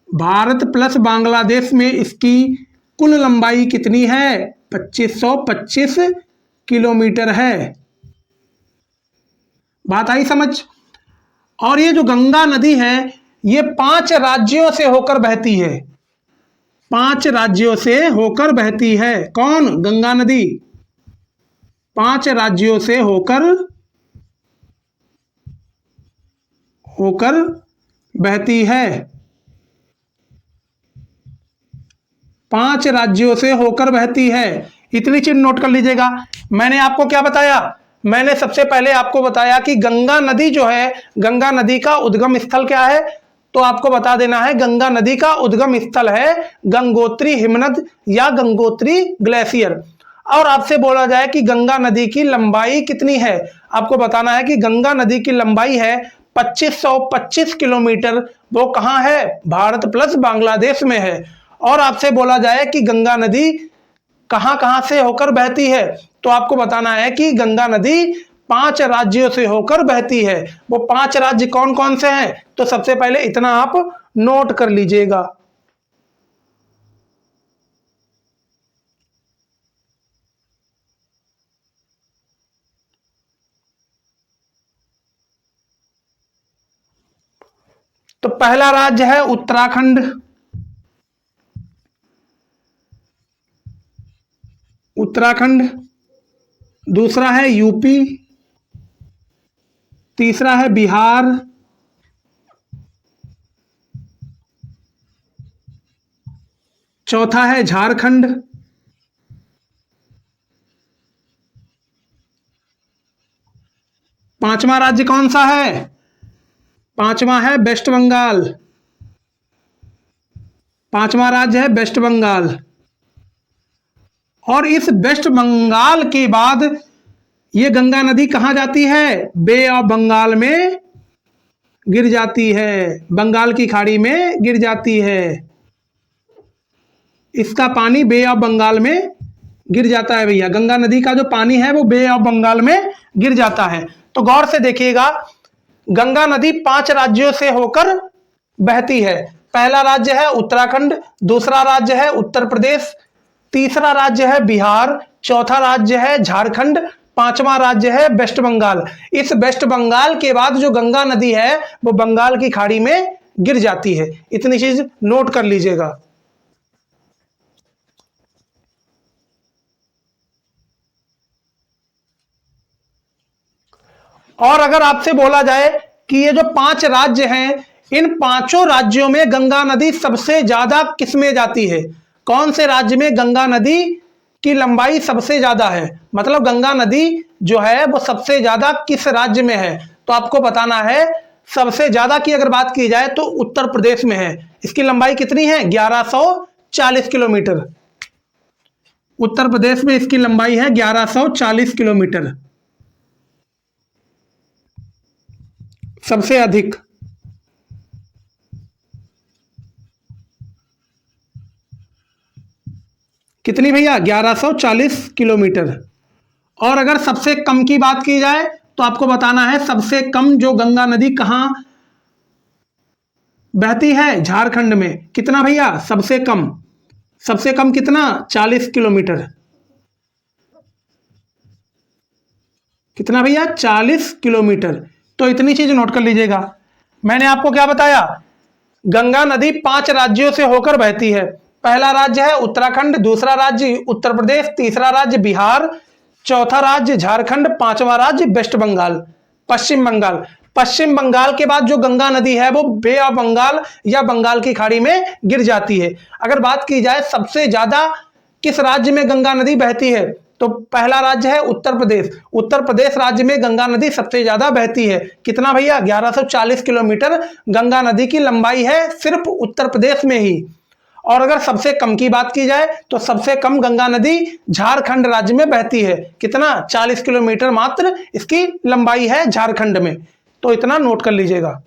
भारत प्लस बांग्लादेश में इसकी कुल लंबाई कितनी है? 2525 किलोमीटर है। बात आई समझ? और ये जो गंगा नदी है, ये 5 राज्यों से होकर बहती है। 5 राज्यों से होकर बहती है। कौन? गंगा नदी 5 राज्यों से होकर होकर बहती है। 5 राज्यों से होकर बहती है। इतनी चीज नोट कर लीजिएगा। मैंने आपको क्या बताया? मैंने सबसे पहले आपको बताया कि गंगा नदी जो है, गंगा नदी का उद्गम स्थल क्या है? तो आपको बता देना है, गंगा नदी का उद्गम स्थल है गंगोत्री हिमनद या गंगोत्री ग्लेशियर। और आपसे बोला जाए कि गंगा नदी की लंबाई कितनी है, आपको बताना है कि गंगा नदी की लंबाई है 2525 किलोमीटर। वो कहाँ है? भारत प्लस बांग्लादेश में है। और आपसे बोला जाए कि गंगा नदी कहां कहां से होकर बहती है, तो आपको बताना है कि गंगा नदी 5 राज्यों से होकर बहती है। वो 5 राज्य कौन कौन से हैं? तो सबसे पहले इतना आप नोट कर लीजिएगा। तो पहला राज्य है उत्तराखंड, उत्तराखंड। दूसरा है यूपी, तीसरा है बिहार, चौथा है झारखंड, पांचवा राज्य कौन सा है? पांचवा है वेस्ट बंगाल, पांचवा राज्य है वेस्ट बंगाल। और इस वेस्ट बंगाल के बाद ये गंगा नदी कहां जाती है? बे ऑफ बंगाल में गिर जाती है, बंगाल की खाड़ी में गिर जाती है। इसका पानी बे ऑफ बंगाल में गिर जाता है भैया। गंगा नदी का जो पानी है वो बे ऑफ बंगाल में गिर जाता है। तो गौर से देखिएगा, गंगा नदी 5 राज्यों से होकर बहती है। पहला राज्य है उत्तराखंड, दूसरा राज्य है उत्तर प्रदेश, तीसरा राज्य है बिहार, चौथा राज्य है झारखंड, पांचवा राज्य है वेस्ट बंगाल। इस वेस्ट बंगाल के बाद जो गंगा नदी है वो बंगाल की खाड़ी में गिर जाती है। इतनी चीज नोट कर लीजिएगा। और अगर आपसे बोला जाए कि ये जो 5 राज्य हैं, इन पांचों राज्यों में गंगा नदी सबसे ज्यादा किसमें जाती है? कौन से राज्य में गंगा नदी की लंबाई सबसे ज्यादा है? मतलब गंगा नदी जो है वो सबसे ज्यादा किस राज्य में है? तो आपको बताना है। सबसे ज्यादा की अगर बात की जाए तो उत्तर प्रदेश में है। इसकी लंबाई कितनी है? 1140 किलोमीटर। उत्तर प्रदेश में इसकी लंबाई है 1140 किलोमीटर, सबसे अधिक। कितनी भैया? 1140 किलोमीटर। और अगर सबसे कम की बात की जाए तो आपको बताना है सबसे कम जो गंगा नदी कहां बहती है? झारखंड में। कितना भैया? सबसे कम। सबसे कम कितना? 40 किलोमीटर। कितना भैया? 40 किलोमीटर। तो इतनी चीज नोट कर लीजिएगा। मैंने आपको क्या बताया? गंगा नदी 5 राज्यों से होकर बहती है। पहला राज्य है उत्तराखंड, दूसरा राज्य उत्तर प्रदेश, तीसरा राज्य बिहार, चौथा राज्य झारखंड, पांचवा राज्य वेस्ट बंगाल, पश्चिम बंगाल। पश्चिम बंगाल के बाद जो गंगा नदी है वो बे ऑफ बंगाल या बंगाल की खाड़ी में गिर जाती है। अगर बात की जाए सबसे ज्यादा किस राज्य में गंगा नदी बहती है, तो पहला राज्य है उत्तर प्रदेश। उत्तर प्रदेश राज्य में गंगा नदी सबसे ज्यादा बहती है। कितना भैया? 1140 किलोमीटर गंगा नदी की लंबाई है सिर्फ उत्तर प्रदेश में ही। और अगर सबसे कम की बात की जाए तो सबसे कम गंगा नदी झारखंड राज्य में बहती है। कितना? 40 किलोमीटर मात्र इसकी लंबाई है झारखंड में। तो इतना नोट कर लीजिएगा।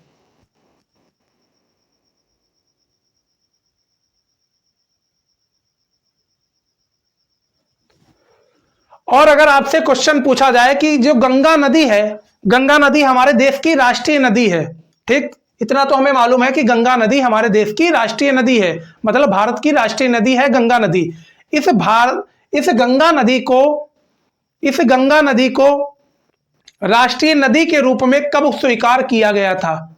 और अगर आपसे क्वेश्चन पूछा जाए कि जो गंगा नदी है, गंगा नदी हमारे देश की राष्ट्रीय नदी है, ठीक? इतना तो हमें मालूम है कि गंगा नदी हमारे देश की राष्ट्रीय नदी है, मतलब भारत की राष्ट्रीय नदी है गंगा नदी। इस गंगा नदी को राष्ट्रीय नदी के रूप में कब स्वीकार किया गया था?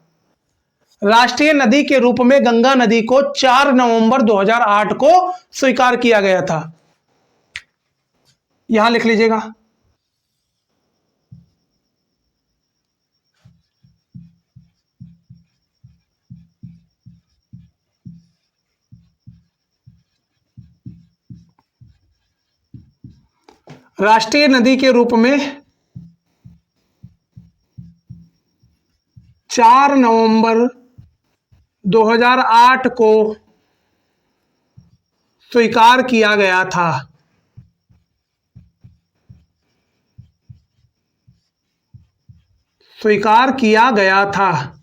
राष्ट्रीय नदी के रूप में गंगा नदी को 4 नवंबर 2008 को स्वीकार किया गया था। यहां लिख लीजिएगा। राष्ट्रीय नदी के रूप में 4 नवंबर 2008 को स्वीकार किया गया था। स्वीकार किया गया था।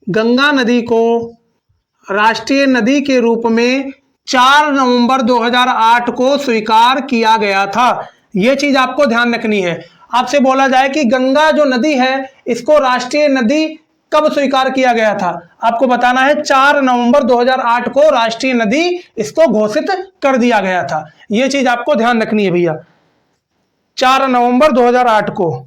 गंगा नदी को राष्ट्रीय नदी के रूप में 4 नवंबर 2008 को स्वीकार किया गया था। यह चीज आपको ध्यान रखनी है। आपसे बोला जाए कि गंगा जो नदी है इसको राष्ट्रीय नदी कब स्वीकार किया गया था, आपको बताना है 4 नवंबर 2008 को राष्ट्रीय नदी इसको घोषित कर दिया गया था। यह चीज आपको ध्यान रखनी है भैया, 4 नवंबर 2008 को।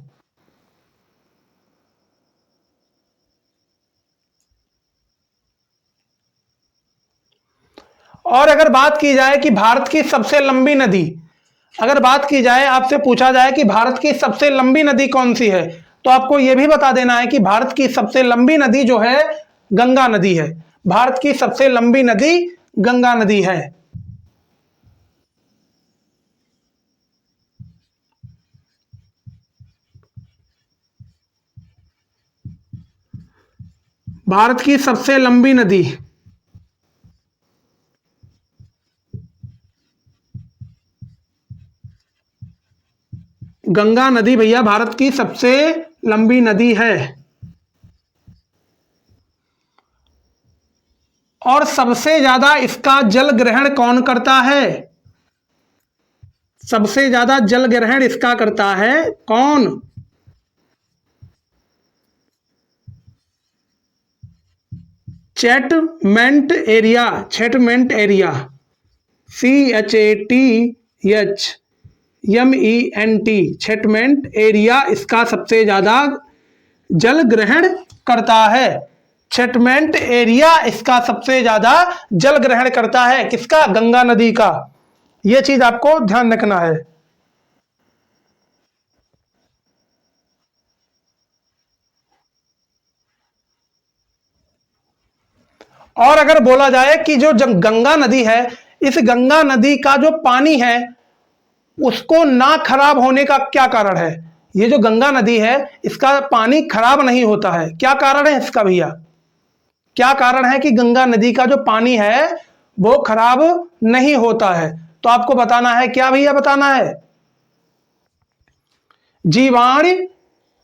और अगर बात की जाए कि भारत की सबसे लंबी नदी, अगर बात की जाए, आपसे पूछा जाए कि भारत की सबसे लंबी नदी कौन सी है, तो आपको यह भी बता देना है कि भारत की सबसे लंबी नदी जो है गंगा नदी है। भारत की सबसे लंबी नदी गंगा नदी है? भारत की सबसे लंबी नदी? गंगा नदी भैया भारत की सबसे लंबी नदी है। और सबसे ज्यादा इसका जल ग्रहण कौन करता है? सबसे ज्यादा जल ग्रहण इसका करता है कौन? चैटमेंट एरिया, चैटमेंट एरिया, CHATMENT, चैटमेंट एरिया इसका सबसे ज्यादा जल ग्रहण करता है। चैटमेंट एरिया इसका सबसे ज्यादा जल ग्रहण करता है। किसका? गंगा नदी का। यह चीज आपको ध्यान रखना है। और अगर बोला जाए कि जो गंगा नदी है, इस गंगा नदी का जो पानी है उसको ना खराब होने का क्या कारण है? ये जो गंगा नदी है इसका पानी खराब नहीं होता है, क्या कारण है इसका भैया? क्या कारण है कि गंगा नदी का जो पानी है वो खराब नहीं होता है? तो आपको बताना है, क्या भैया बताना है? जीवाणु।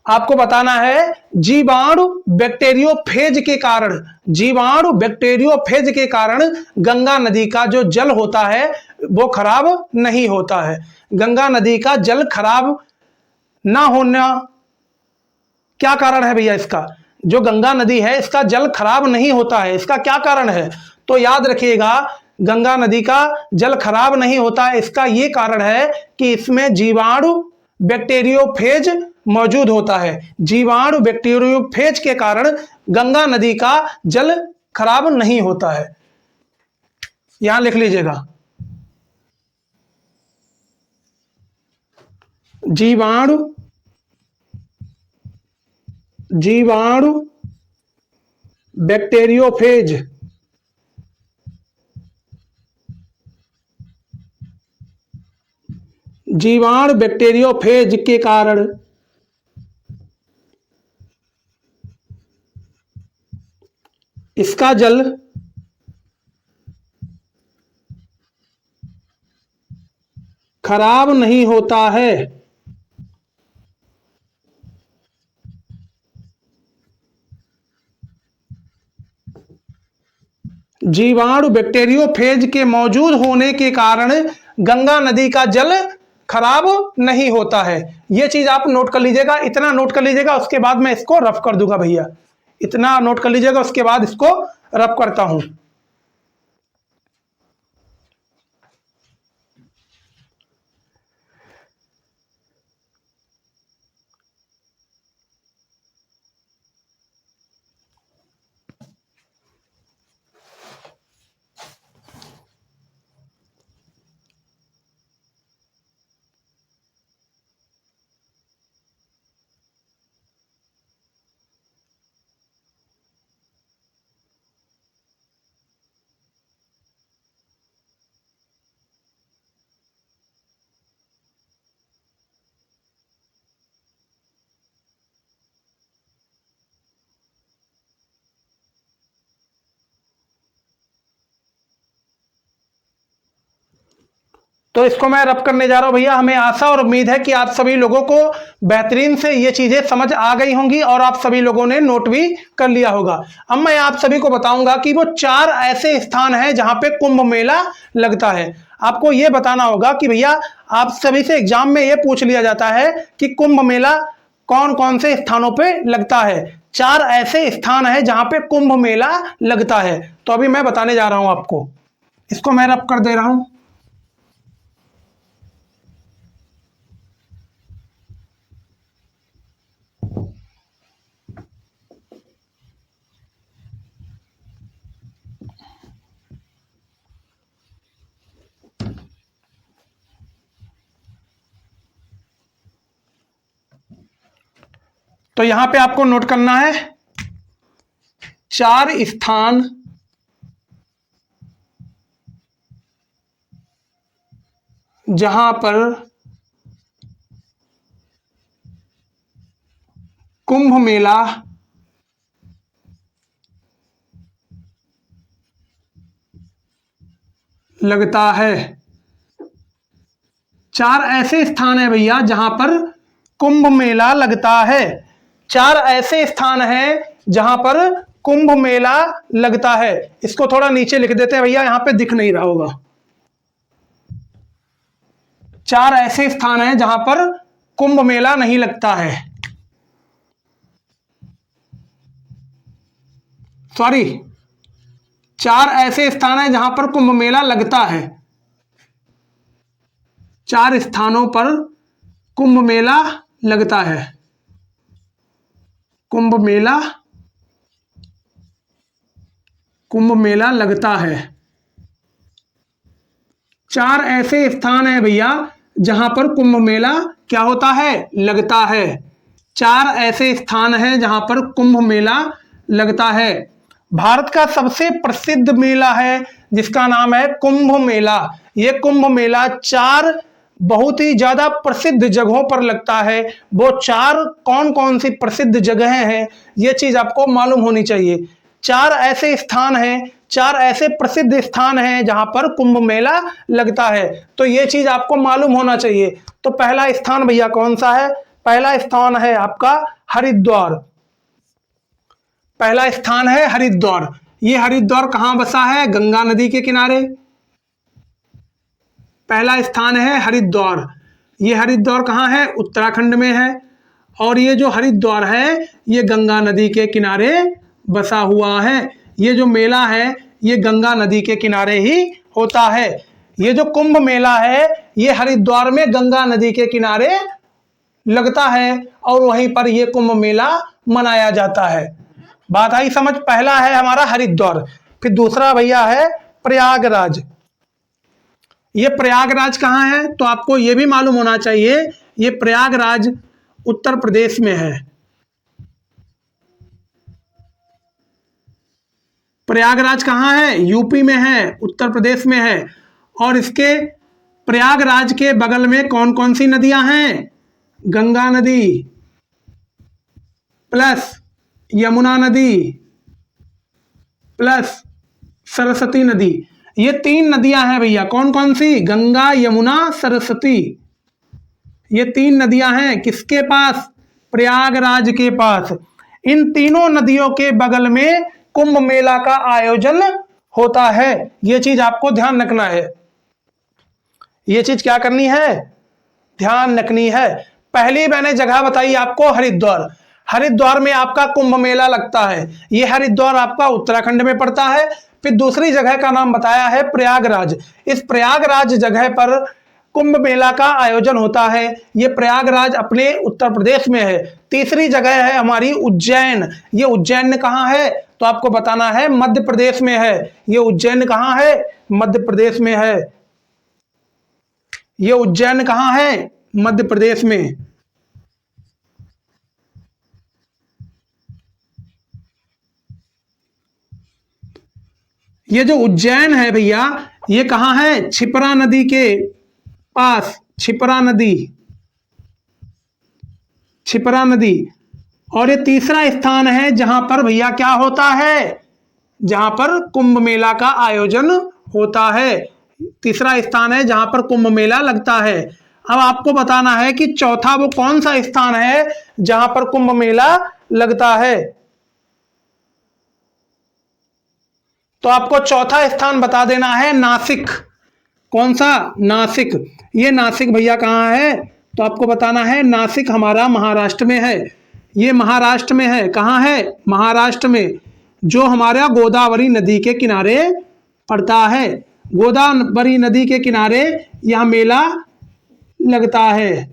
आपको बताना है जीवाणु बैक्टीरियोफेज के कारण, जीवाणु बैक्टीरियोफेज के कारण गंगा नदी का जो जल होता है वो खराब नहीं होता है। गंगा नदी का जल खराब ना होना क्या कारण है भैया इसका? जो गंगा नदी है इसका जल खराब नहीं होता है, इसका क्या कारण है? तो याद रखिएगा, गंगा नदी का जल खराब नहीं होता है, इसका ये कारण है कि इसमें जीवाणु बैक्टीरियोफेज मौजूद होता है। जीवाणु बैक्टीरियोफेज के कारण गंगा नदी का जल खराब नहीं होता है। यहां लिख लीजिएगा, जीवाणु जीवाणु बैक्टीरियोफेज जीवाणु बैक्टीरियोफेज के कारण इसका जल खराब नहीं होता है। जीवाणु बैक्टीरियोफेज के मौजूद होने के कारण गंगा नदी का जल खराब नहीं होता है। यह चीज आप नोट कर लीजिएगा, इतना नोट कर लीजिएगा, उसके बाद मैं इसको रफ कर दूंगा भैया। इतना नोट कर लीजिएगा, उसके बाद इसको रफ करता हूं। तो इसको मैं रब करने जा रहा हूं भैया। हमें आशा और उम्मीद है कि आप सभी लोगों को बेहतरीन से ये चीजें समझ आ गई होंगी और आप सभी लोगों ने नोट भी कर लिया होगा। अब मैं आप सभी को बताऊंगा कि वो 4 ऐसे स्थान हैं जहां पे कुंभ मेला लगता है। आपको ये बताना होगा कि भैया आप सभी से एग्जाम में ये पूछ लिया जाता है कि कुंभ मेला कौन कौन से स्थानों पे लगता है। 4 ऐसे स्थान है जहां पे कुंभ मेला लगता है। तो अभी मैं बताने जा रहा हूं आपको, इसको मैं रब कर दे रहा हूं। तो यहां पे आपको नोट करना है 4 स्थान जहां पर कुंभ मेला लगता है। 4 ऐसे स्थान है भैया जहां पर कुंभ मेला लगता है। 4 ऐसे स्थान हैं जहां पर कुंभ मेला लगता है। इसको थोड़ा नीचे लिख देते हैं भैया, यहां पे दिख नहीं रहा होगा। 4 ऐसे स्थान हैं जहां पर कुंभ मेला नहीं लगता है, सॉरी 4 ऐसे स्थान हैं जहां पर कुंभ मेला लगता है। 4 स्थानों पर कुंभ मेला लगता है। कुंभ मेला लगता है। 4 ऐसे स्थान हैं भैया जहां पर कुंभ मेला क्या होता है, लगता है। 4 ऐसे स्थान हैं जहां पर कुंभ मेला लगता है। भारत का सबसे प्रसिद्ध मेला है जिसका नाम है कुंभ मेला। यह कुंभ मेला 4 बहुत ही ज्यादा प्रसिद्ध जगहों पर लगता है। वो 4 कौन कौन सी प्रसिद्ध जगहें हैं, ये चीज आपको मालूम होनी चाहिए। 4 ऐसे स्थान हैं, 4 ऐसे प्रसिद्ध स्थान हैं जहां पर कुंभ मेला लगता है, तो ये चीज आपको मालूम होना चाहिए। तो पहला स्थान भैया कौन सा है? पहला स्थान है आपका हरिद्वार। पहला स्थान है हरिद्वार। ये हरिद्वार कहां बसा है? गंगा नदी के किनारे। पहला स्थान है हरिद्वार। ये हरिद्वार कहां है? उत्तराखंड में है। और ये जो हरिद्वार है ये गंगा नदी के किनारे बसा हुआ है। ये जो मेला है ये गंगा नदी के किनारे ही होता है। ये जो कुंभ मेला है ये हरिद्वार में गंगा नदी के किनारे लगता है और वहीं पर ये कुंभ मेला मनाया जाता है। बात आई समझ? पहला है हमारा हरिद्वार। फिर दूसरा भैया है प्रयागराज। ये प्रयागराज कहाँ है? तो आपको ये भी मालूम होना चाहिए, ये प्रयागराज उत्तर प्रदेश में है। प्रयागराज कहाँ है? यूपी में है, उत्तर प्रदेश में है। और इसके प्रयागराज के बगल में कौन कौन सी नदियां हैं? गंगा नदी प्लस यमुना नदी प्लस सरस्वती नदी। ये 3 नदियां हैं भैया। कौन कौन सी? गंगा, यमुना, सरस्वती। ये 3 नदियां हैं किसके पास? प्रयागराज के पास। इन तीनों नदियों के बगल में कुंभ मेला का आयोजन होता है। ये चीज आपको ध्यान रखना है। ये चीज क्या करनी है? ध्यान रखनी है। पहली मैंने जगह बताई आपको हरिद्वार। हरिद्वार में आपका कुंभ मेला लगता है। ये हरिद्वार आपका उत्तराखंड में पड़ता है। फिर दूसरी जगह का नाम बताया है प्रयागराज। इस प्रयागराज जगह पर कुंभ मेला का आयोजन होता है। ये प्रयागराज अपने उत्तर प्रदेश में है। तीसरी जगह है हमारी उज्जैन। ये उज्जैन कहाँ है? तो आपको बताना है मध्य प्रदेश में है। ये उज्जैन कहाँ है? मध्य प्रदेश में है। ये उज्जैन कहाँ है? मध्य प्रदेश में। ये जो उज्जैन है भैया ये कहाँ है? क्षिप्रा नदी के पास। क्षिप्रा नदी, क्षिप्रा नदी। और ये तीसरा स्थान है जहां पर भैया क्या होता है? जहां पर कुंभ मेला का आयोजन होता है। तीसरा स्थान है जहां पर कुंभ मेला लगता है। अब आपको बताना है कि चौथा वो कौन सा स्थान है जहां पर कुंभ मेला लगता है। तो आपको चौथा स्थान बता देना है नासिक। कौन सा? नासिक। ये नासिक भैया कहाँ है? तो आपको बताना है नासिक हमारा महाराष्ट्र में है। ये महाराष्ट्र में है। कहाँ है? महाराष्ट्र में, जो हमारा गोदावरी नदी के किनारे पड़ता है। गोदावरी नदी के किनारे यह मेला लगता है।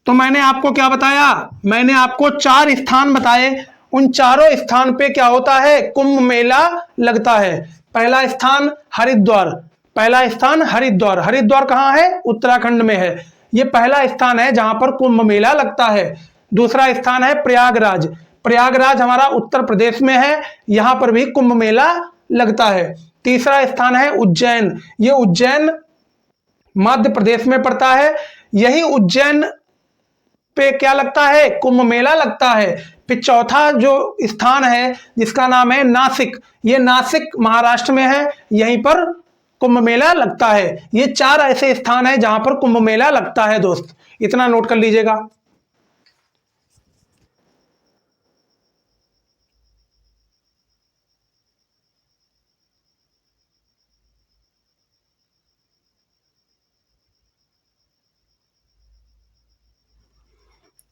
तो मैंने आपको क्या बताया? मैंने आपको 4 स्थान बताए। उन चारों स्थान पे क्या होता है? कुंभ मेला लगता है। पहला स्थान हरिद्वार। पहला स्थान हरिद्वार। हरिद्वार कहाँ है? उत्तराखंड में है। ये पहला स्थान है जहां पर कुंभ मेला लगता है। दूसरा स्थान है प्रयागराज। प्रयागराज हमारा उत्तर प्रदेश में है, यहां पर भी कुंभ मेला लगता है। तीसरा स्थान है उज्जैन, ये उज्जैन मध्य प्रदेश में पड़ता है। यही उज्जैन पे क्या लगता है, कुंभ मेला लगता है। फिर चौथा जो स्थान है जिसका नाम है नासिक, ये नासिक महाराष्ट्र में है, यहीं पर कुंभ मेला लगता है। ये 4 ऐसे स्थान है जहां पर कुंभ मेला लगता है दोस्त, इतना नोट कर लीजिएगा।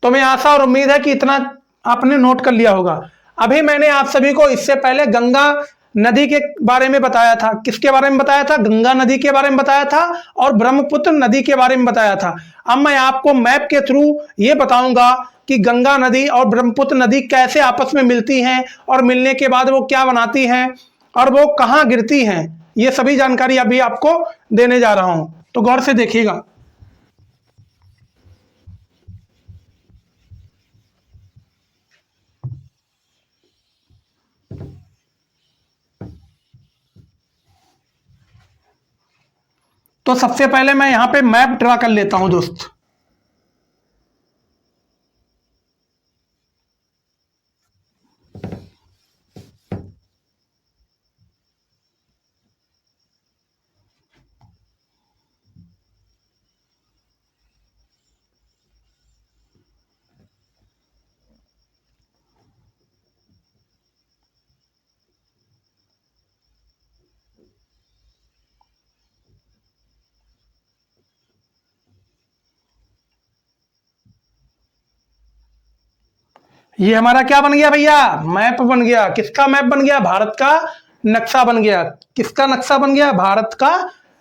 तो मैं आशा और उम्मीद है कि इतना आपने नोट कर लिया होगा। अभी मैंने आप सभी को इससे पहले गंगा नदी के बारे में बताया था। किसके बारे में बताया था, गंगा नदी के बारे में बताया था और ब्रह्मपुत्र नदी के बारे में बताया था। अब मैं आपको मैप के थ्रू ये बताऊंगा कि गंगा नदी और ब्रह्मपुत्र नदी कैसे आपस में मिलती हैं और मिलने के बाद वो क्या बनाती हैं और वो कहाँ गिरती हैं, ये सभी जानकारी अभी आपको देने जा रहा हूं, तो गौर से देखिएगा। तो सबसे पहले मैं यहां पे मैप ड्रा कर लेता हूं दोस्त। ये हमारा क्या बन गया भैया, मैप बन गया। किसका मैप बन गया, भारत का नक्शा बन गया। किसका नक्शा बन गया, भारत का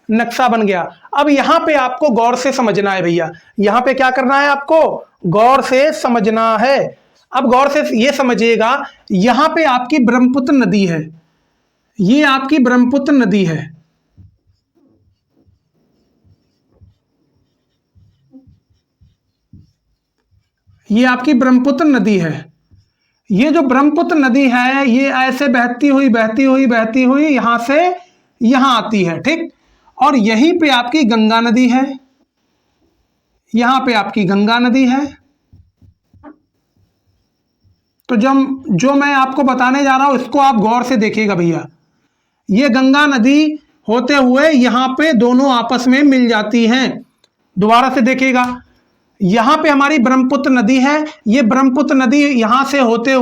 नक्शा बन गया। अब यहां पे आपको गौर से समझना है भैया, यहां पे क्या करना है, आपको गौर से समझना है। अब गौर से ये समझिएगा, यहां पे आपकी ब्रह्मपुत्र नदी है, ये आपकी ब्रह्मपुत्र नदी है। ये आपकी ब्रह्मपुत्र नदी है। ये जो ब्रह्मपुत्र नदी है ये ऐसे बहती हुई बहती हुई बहती हुई यहां से यहां आती है, ठीक। और यहीं पे आपकी गंगा नदी है, यहां पे आपकी गंगा नदी है। तो जो मैं आपको बताने जा रहा हूं इसको आप गौर से देखिएगा भैया। ये गंगा नदी होते हुए यहां पे दोनों आपस में मिल जाती हैं। दोबारा से देखिएगा, यहां पे हमारी ब्रह्मपुत्र नदी है, ये ब्रह्मपुत्र नदी यहां से होते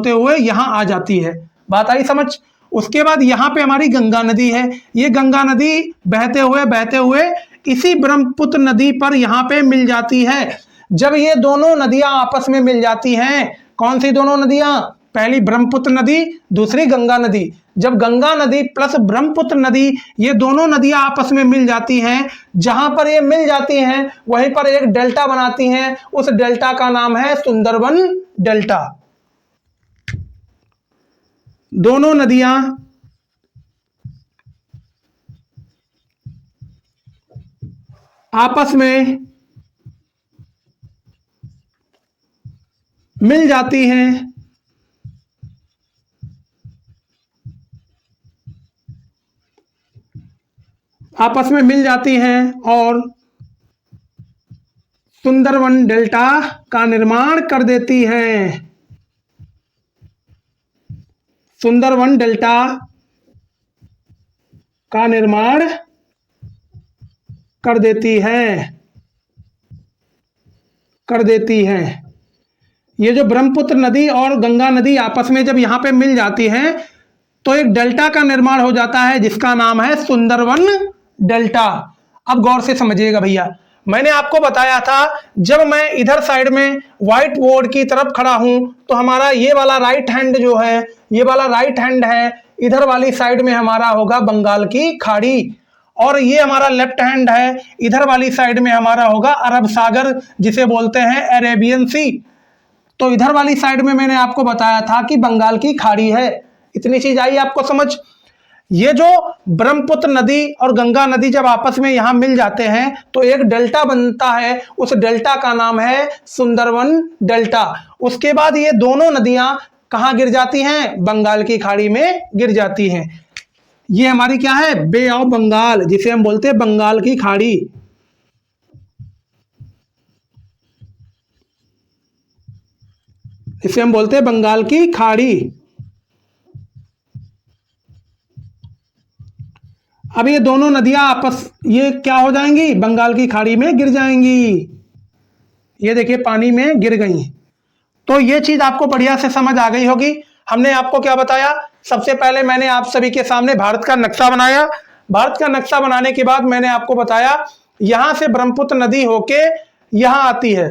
हुए यहां आ जाती है। बात आई समझ। उसके बाद यहां पे हमारी गंगा नदी है, ये गंगा नदी बहते हुए इसी ब्रह्मपुत्र नदी पर यहां पे मिल जाती है। जब ये दोनों नदियां आपस में मिल जाती हैं, कौन सी दोनों नदियां, पहली ब्रह्मपुत्र नदी, दूसरी गंगा नदी। जब गंगा नदी प्लस ब्रह्मपुत्र नदी ये दोनों नदियां आपस में मिल जाती हैं, जहां पर ये मिल जाती हैं वहीं पर एक डेल्टा बनाती हैं, उस डेल्टा का नाम है सुंदरवन डेल्टा। दोनों नदियां आपस में मिल जाती हैं, आपस में मिल जाती हैं और सुंदरवन डेल्टा का निर्माण कर देती हैं। सुंदरवन डेल्टा का निर्माण कर देती है। ये जो ब्रह्मपुत्र नदी और गंगा नदी आपस में जब यहां पे मिल जाती हैं तो एक डेल्टा का निर्माण हो जाता है जिसका नाम है सुंदरवन डेल्टा। अब गौर से समझिएगा भैया, मैंने आपको बताया था जब मैं इधर साइड में व्हाइट बोर्ड की तरफ खड़ा हूं तो हमारा ये वाला राइट हैंड जो है, ये वाला राइट हैंड है, इधर वाली साइड में हमारा होगा बंगाल की खाड़ी, और ये हमारा लेफ्ट हैंड है, इधर वाली साइड में हमारा होगा अरब सागर जिसे बोलते हैं अरेबियन सी। तो इधर वाली साइड में मैंने आपको बताया था कि बंगाल की खाड़ी है। इतनी चीज आई आपको समझ। ये जो ब्रह्मपुत्र नदी और गंगा नदी जब आपस में यहां मिल जाते हैं तो एक डेल्टा बनता है, उस डेल्टा का नाम है सुंदरवन डेल्टा। उसके बाद ये दोनों नदियां कहां गिर जाती हैं, बंगाल की खाड़ी में गिर जाती हैं। ये हमारी क्या है, बे ऑफ बंगाल, जिसे हम बोलते हैं बंगाल की खाड़ी। इसे हम बोलते हैं बंगाल की खाड़ी। अब ये दोनों नदियां ये क्या हो जाएंगी, बंगाल की खाड़ी में गिर जाएंगी। ये देखिए पानी में गिर गई। तो ये चीज आपको बढ़िया से समझ आ गई होगी। हमने आपको क्या बताया, सबसे पहले मैंने आप सभी के सामने भारत का नक्शा बनाया। भारत का नक्शा बनाने के बाद मैंने आपको बताया यहां से ब्रह्मपुत्र नदी होके यहां आती है,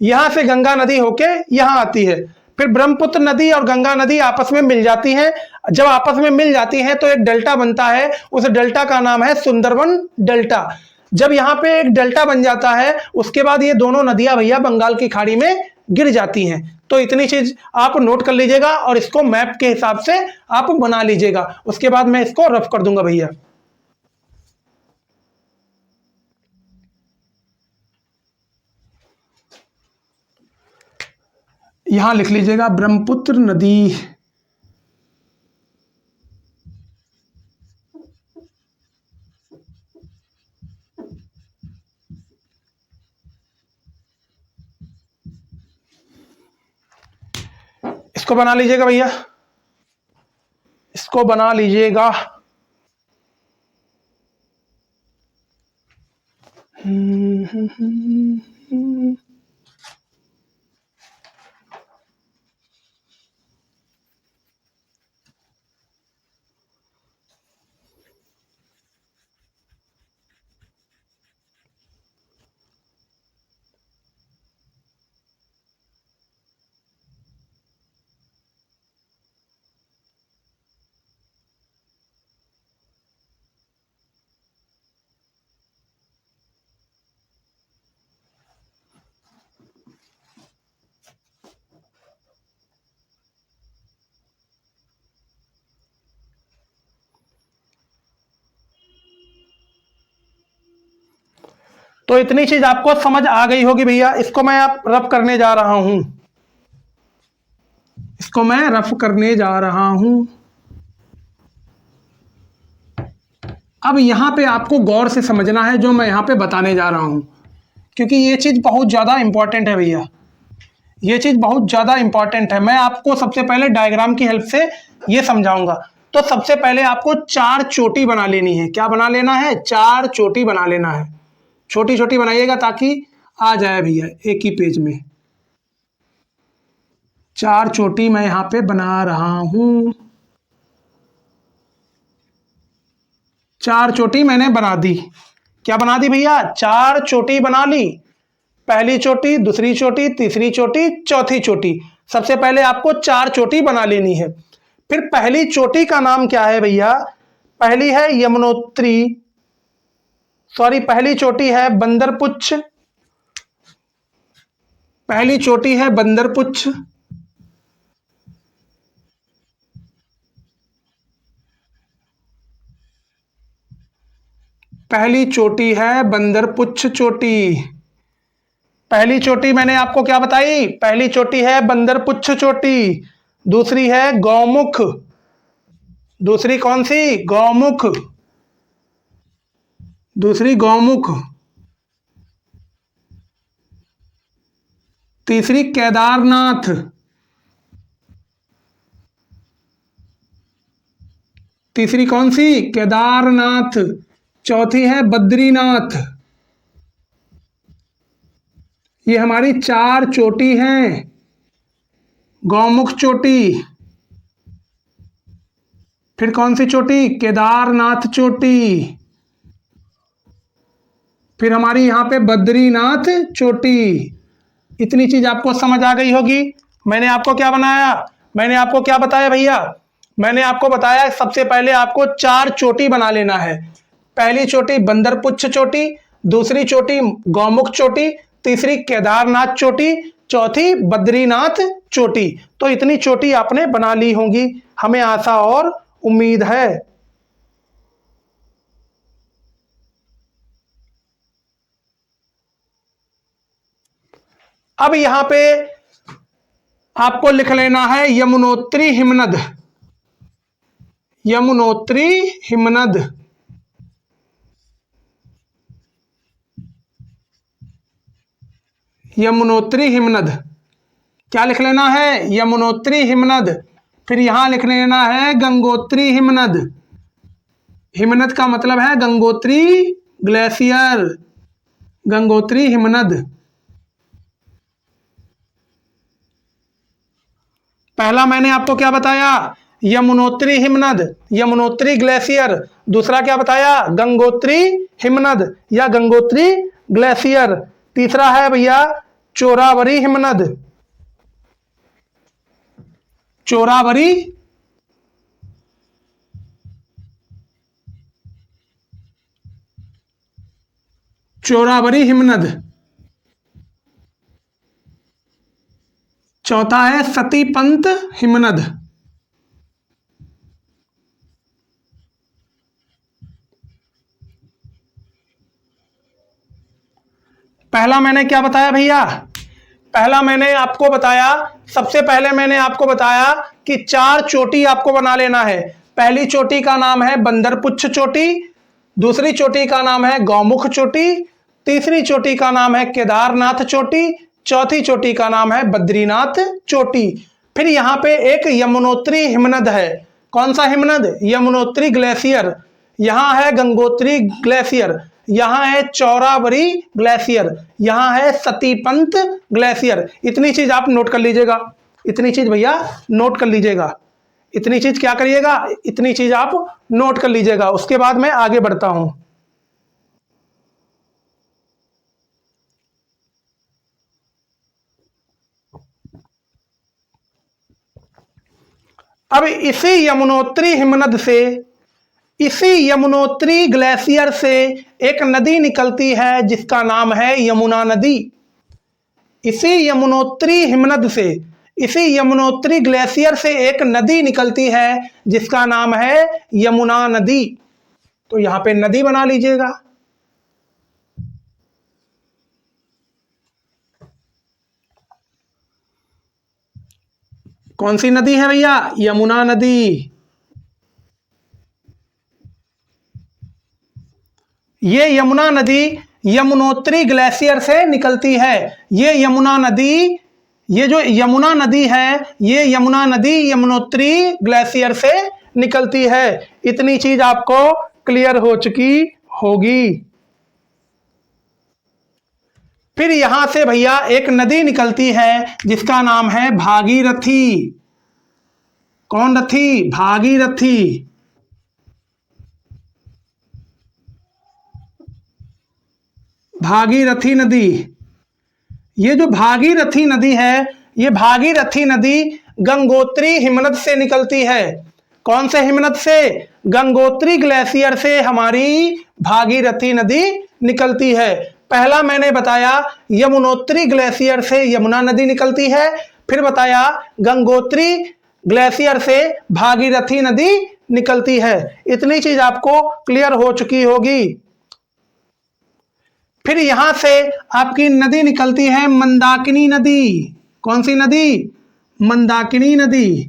यहां से गंगा नदी होके यहां आती है, फिर ब्रह्मपुत्र नदी और गंगा नदी आपस में मिल जाती हैं। जब आपस में मिल जाती हैं तो एक डेल्टा बनता है, उस डेल्टा का नाम है सुंदरबन डेल्टा। जब यहाँ पे एक डेल्टा बन जाता है उसके बाद ये दोनों नदियां भैया बंगाल की खाड़ी में गिर जाती हैं। तो इतनी चीज आप नोट कर लीजिएगा और इसको मैप के हिसाब से आप बना लीजिएगा। उसके बाद मैं इसको रफ कर दूंगा भैया। यहां लिख लीजिएगा ब्रह्मपुत्र नदी। इसको बना लीजिएगा भैया, इसको बना लीजिएगा। तो इतनी चीज आपको समझ आ गई होगी भैया। इसको मैं आप रफ करने जा रहा हूं, इसको मैं रफ करने जा रहा हूं। अब यहां पे आपको गौर से समझना है जो मैं यहां पे बताने जा रहा हूं, क्योंकि ये चीज बहुत ज्यादा इंपॉर्टेंट है भैया, ये चीज बहुत ज्यादा इंपॉर्टेंट है। मैं आपको सबसे पहले डायग्राम की हेल्प से ये समझाऊंगा। तो सबसे पहले आपको चार चोटी बना लेनी है। क्या बना लेना है, चार चोटी बना लेना है। छोटी छोटी बनाइएगा ताकि आ जाए भैया एक ही पेज में। चार चोटी मैं यहां पे बना रहा हूं। चार चोटी मैंने बना दी। क्या बना दी भैया, चार चोटी बना ली। पहली चोटी, दूसरी चोटी, तीसरी चोटी, चौथी चोटी। सबसे पहले आपको चार चोटी बना लेनी है। फिर पहली चोटी का नाम क्या है भैया, पहली है यमुनोत्री, सॉरी पहली चोटी है बंदरपुच्छ, पहली चोटी है बंदरपुच्छ। पहली चोटी है बंदरपुच्छ चोटी। पहली चोटी मैंने आपको क्या बताई, पहली चोटी है बंदरपुच्छ चोटी। दूसरी है गौमुख, दूसरी कौन सी, गौमुख, दूसरी गौमुख। तीसरी केदारनाथ, तीसरी कौन सी, केदारनाथ। चौथी है बद्रीनाथ। ये हमारी चार चोटी हैं। गौमुख चोटी, फिर कौन सी चोटी, केदारनाथ चोटी, फिर हमारी यहां पे बद्रीनाथ चोटी। इतनी चीज आपको समझ आ गई होगी। मैंने आपको क्या बनाया, मैंने आपको क्या बताया भैया, मैंने आपको बताया सबसे पहले आपको चार चोटी बना लेना है। पहली चोटी बंदरपुच्छ चोटी, दूसरी चोटी गौमुख चोटी, तीसरी केदारनाथ चोटी, चौथी बद्रीनाथ चोटी। तो इतनी चोटी आपने बना ली होंगी, हमें आशा और उम्मीद है। अब यहां पे आपको लिख लेना है यमुनोत्री हिमनद। यमुनोत्री हिमनद। यमुनोत्री हिमनद क्या लिख लेना है? यमुनोत्री हिमनद। फिर यहां लिख लेना है गंगोत्री हिमनद। हिमनद का मतलब है गंगोत्री ग्लेशियर, गंगोत्री हिमनद। पहला मैंने आपको क्या बताया? यमुनोत्री हिमनद, यमुनोत्री ग्लेशियर। दूसरा क्या बताया? गंगोत्री हिमनद या गंगोत्री ग्लेशियर। तीसरा है भैया चोरावरी हिमनद। चोरावरी चोरावरी हिमनद। चौथा है सतीपंत हिमनद। पहला मैंने क्या बताया भैया? पहला मैंने आपको बताया, सबसे पहले मैंने आपको बताया कि 4 चोटी आपको बना लेना है। पहली चोटी का नाम है बंदरपुच्छ चोटी, दूसरी चोटी का नाम है गौमुख चोटी, तीसरी चोटी का नाम है केदारनाथ चोटी, चौथी चोटी का नाम है बद्रीनाथ चोटी। फिर यहाँ पे एक यमुनोत्री हिमनद है। कौन सा हिमनद? यमुनोत्री ग्लेशियर। यहाँ है गंगोत्री ग्लेशियर, यहाँ है चौरावरी ग्लेशियर, यहाँ है सतीपंत ग्लेशियर। इतनी चीज आप नोट कर लीजिएगा, इतनी चीज भैया नोट कर लीजिएगा। इतनी चीज क्या करिएगा? इतनी चीज आप नोट कर लीजिएगा। उसके बाद मैं आगे बढ़ता हूं। अब इसी यमुनोत्री ग्लेशियर से एक नदी निकलती है जिसका नाम है यमुना नदी। इसी यमुनोत्री हिमनद से, इसी यमुनोत्री ग्लेशियर से एक नदी निकलती है जिसका नाम है यमुना नदी। तो यहां पे नदी बना लीजिएगा। कौन सी नदी है भैया? यमुना नदी। ये यमुना नदी यमुनोत्री ग्लेशियर से निकलती है। ये यमुना नदी, ये जो यमुना नदी है, ये यमुना नदी यमुनोत्री ग्लेशियर से निकलती है। इतनी चीज आपको क्लियर हो चुकी होगी। फिर यहां से भैया एक नदी निकलती है जिसका नाम है भागीरथी। कौन रथी? भागीरथी। भागीरथी नदी। ये जो भागीरथी नदी है, ये भागीरथी नदी गंगोत्री हिमनद से निकलती है। कौन से हिमनद से? गंगोत्री ग्लेशियर से हमारी भागीरथी नदी निकलती है। पहला मैंने बताया यमुनोत्री ग्लेशियर से यमुना नदी निकलती है, फिर बताया गंगोत्री ग्लेशियर से भागीरथी नदी निकलती है। इतनी चीज आपको क्लियर हो चुकी होगी। फिर यहां से आपकी नदी निकलती है मंदाकिनी नदी। कौन सी नदी? मंदाकिनी नदी।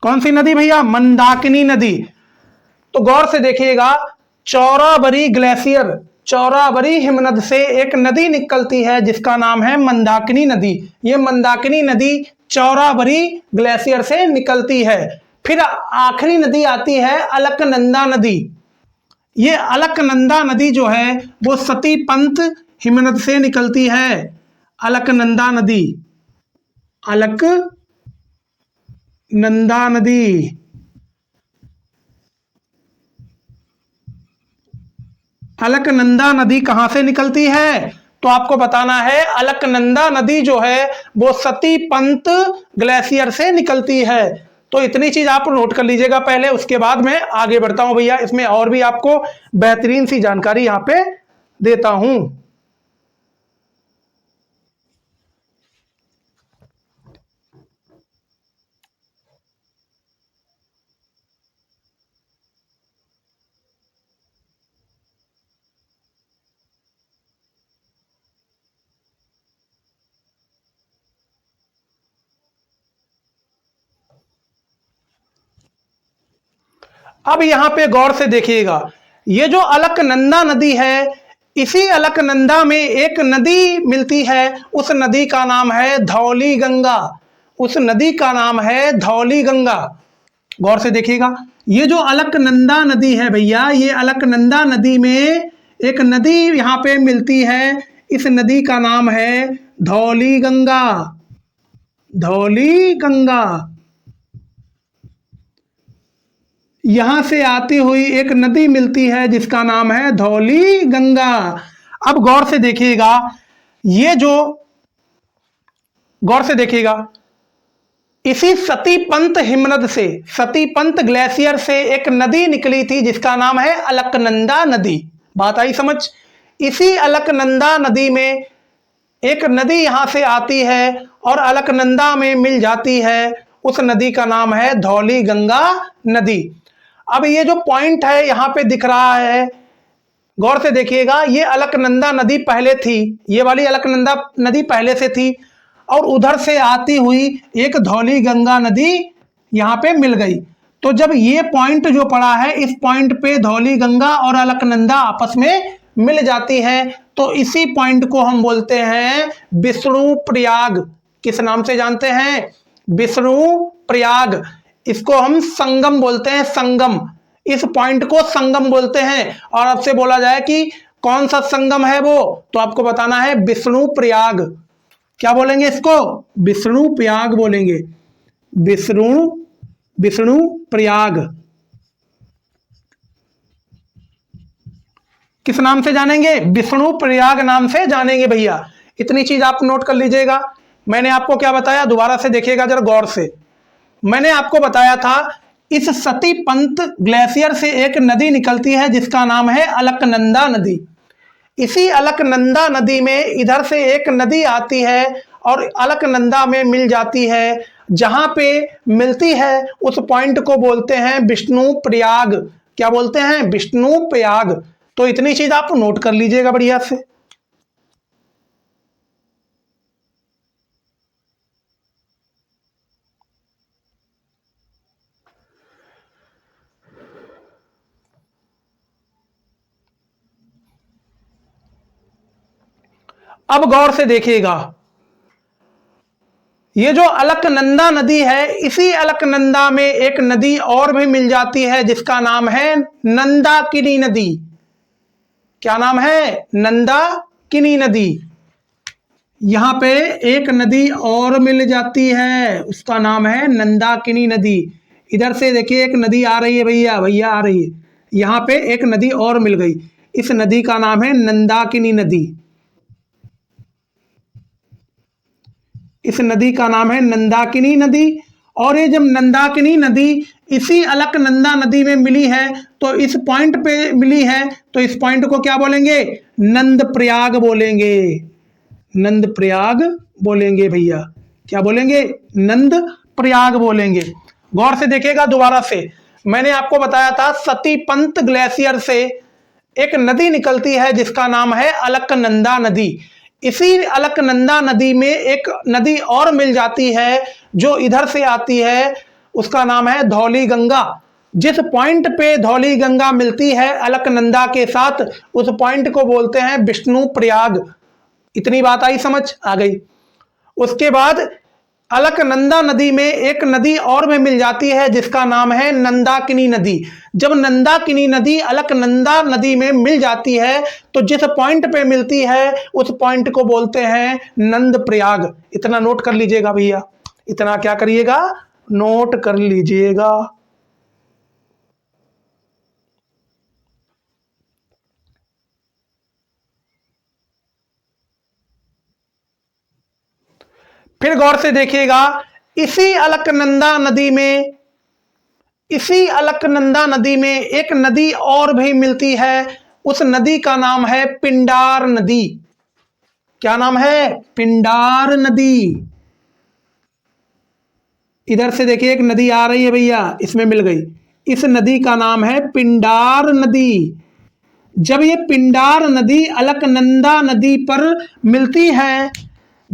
कौन सी नदी भैया? मंदाकिनी नदी। तो गौर से देखिएगा, चौरावरी ग्लेशियर, चौरावरी हिमनद से एक नदी निकलती है जिसका नाम है मंदाकिनी नदी। ये मंदाकिनी नदी चौरावरी ग्लेशियर से निकलती है। फिर आखिरी नदी आती है अलकनंदा नदी। ये अलकनंदा नदी जो है वो सतीपंत हिमनद से निकलती है। अलकनंदा नदी, अलकनंदा नदी। अलकनंदा नदी कहां से निकलती है? तो आपको बताना है अलकनंदा नदी जो है वो सतीपंत ग्लेशियर से निकलती है। तो इतनी चीज आप नोट कर लीजिएगा पहले, उसके बाद मैं आगे बढ़ता हूं भैया। इसमें और भी आपको बेहतरीन सी जानकारी यहां पे देता हूं। अब यहाँ पे गौर से देखिएगा, ये जो अलकनंदा नदी है, इसी अलकनंदा में एक नदी मिलती है, उस नदी का नाम है धौली गंगा। उस नदी का नाम है धौली गंगा। गौर से देखिएगा, ये जो अलकनंदा नदी है भैया, ये अलकनंदा नदी में एक नदी यहाँ पे मिलती है, इस नदी का नाम है धौली गंगा। धौली गंगा यहां से आती हुई एक नदी मिलती है जिसका नाम है धौली गंगा। अब गौर से देखिएगा, ये जो गौर से देखिएगा, इसी सतीपंत हिमनद से, सतीपंत ग्लेशियर से एक नदी निकली थी जिसका नाम है अलकनंदा नदी। बात आई समझ? इसी अलकनंदा नदी में एक नदी यहां से आती है और अलकनंदा में मिल जाती है, उस नदी का नाम है धौली गंगा नदी। अब ये जो पॉइंट है यहां पे दिख रहा है, गौर से देखिएगा, ये अलकनंदा नदी पहले थी, ये वाली अलकनंदा नदी पहले से थी और उधर से आती हुई एक धौली गंगा नदी यहाँ पे मिल गई। तो जब ये पॉइंट जो पड़ा है, इस पॉइंट पे धौली गंगा और अलकनंदा आपस में मिल जाती है, तो इसी पॉइंट को हम बोलते हैं विष्णु प्रयाग। किस नाम से जानते हैं? विष्णु प्रयाग। इसको हम संगम बोलते हैं, संगम। इस पॉइंट को संगम बोलते हैं। और आपसे बोला जाए कि कौन सा संगम है वो, तो आपको बताना है विष्णु प्रयाग। क्या बोलेंगे इसको? विष्णु प्रयाग बोलेंगे। विष्णु प्रयाग किस नाम से जानेंगे? विष्णु प्रयाग नाम से जानेंगे भैया। इतनी चीज आप नोट कर लीजिएगा। मैंने आपको क्या बताया, दोबारा से देखिएगा जरा गौर से। मैंने आपको बताया था, इस सतीपंत ग्लेशियर से एक नदी निकलती है जिसका नाम है अलकनंदा नदी। इसी अलकनंदा नदी में इधर से एक नदी आती है और अलकनंदा में मिल जाती है। जहां पे मिलती है उस पॉइंट को बोलते हैं विष्णु प्रयाग। क्या बोलते हैं? विष्णु प्रयाग। तो इतनी चीज आप नोट कर लीजिएगा बढ़िया से। अब गौर से देखिएगा, ये जो अलकनंदा नदी है, इसी अलकनंदा में एक नदी और भी मिल जाती है जिसका नाम है नंदाकिनी नदी। क्या नाम है? नंदाकिनी नदी। यहां पे एक नदी और मिल जाती है, उसका नाम है नंदाकिनी नदी। इधर से देखिए एक नदी आ रही है भैया, भैया आ रही है। यहां पे एक नदी और मिल गई, इस नदी का नाम है नंदाकिनी नदी। इस नदी का नाम है नंदाकिनी नदी। और ये जब नंदाकिनी नदी इसी अलकनंदा नदी में मिली है, तो इस पॉइंट पे मिली है, तो इस पॉइंट को क्या बोलेंगे? नंद प्रयाग बोलेंगे। नंद प्रयाग बोलेंगे भैया। क्या बोलेंगे? नंद प्रयाग बोलेंगे। गौर से देखिएगा दोबारा से, मैंने आपको बताया था सतीपंत ग्लेशियर से एक नदी निकलती है जिसका नाम है अलकनंदा नदी। इसी अलकनंदा नदी में एक नदी और मिल जाती है जो इधर से आती है, उसका नाम है धौली गंगा। जिस पॉइंट पे धौली गंगा मिलती है अलकनंदा के साथ, उस पॉइंट को बोलते हैं विष्णु प्रयाग। इतनी बात आई समझ? आ गई। उसके बाद अलकनंदा नदी में एक नदी और में मिल जाती है जिसका नाम है नंदाकिनी नदी। जब नंदाकिनी नदी अलकनंदा नदी में मिल जाती है, तो जिस पॉइंट पे मिलती है उस पॉइंट को बोलते हैं नंद प्रयाग। इतना नोट कर लीजिएगा भैया। इतना क्या करिएगा? नोट कर लीजिएगा। फिर गौर से देखिएगा, इसी अलकनंदा नदी में एक नदी और भी मिलती है, उस नदी का नाम है पिंडार नदी। क्या नाम है? पिंडार नदी। इधर से देखिए एक नदी आ रही है भैया, इसमें मिल गई। इस नदी का नाम है पिंडार नदी। जब ये पिंडार नदी अलकनंदा नदी पर मिलती है,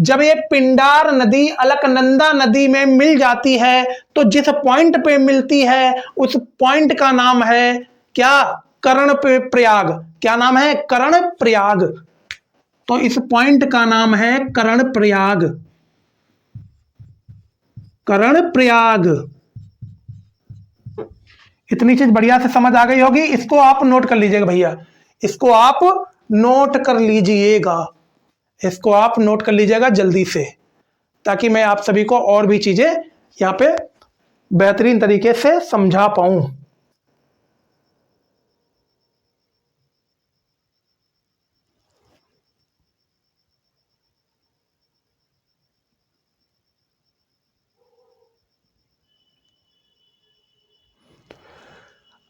जब ये पिंडार नदी अलकनंदा नदी में मिल जाती है तो जिस पॉइंट पे मिलती है उस पॉइंट का नाम है क्या? कर्णप्रयाग। क्या नाम है? कर्णप्रयाग। तो इस पॉइंट का नाम है कर्णप्रयाग। कर्णप्रयाग। इतनी चीज बढ़िया से समझ आ गई होगी। इसको आप नोट कर लीजिएगा भैया, इसको आप नोट कर लीजिएगा, इसको आप नोट कर लीजिएगा जल्दी से, ताकि मैं आप सभी को और भी चीजें यहाँ पे बेहतरीन तरीके से समझा पाऊं।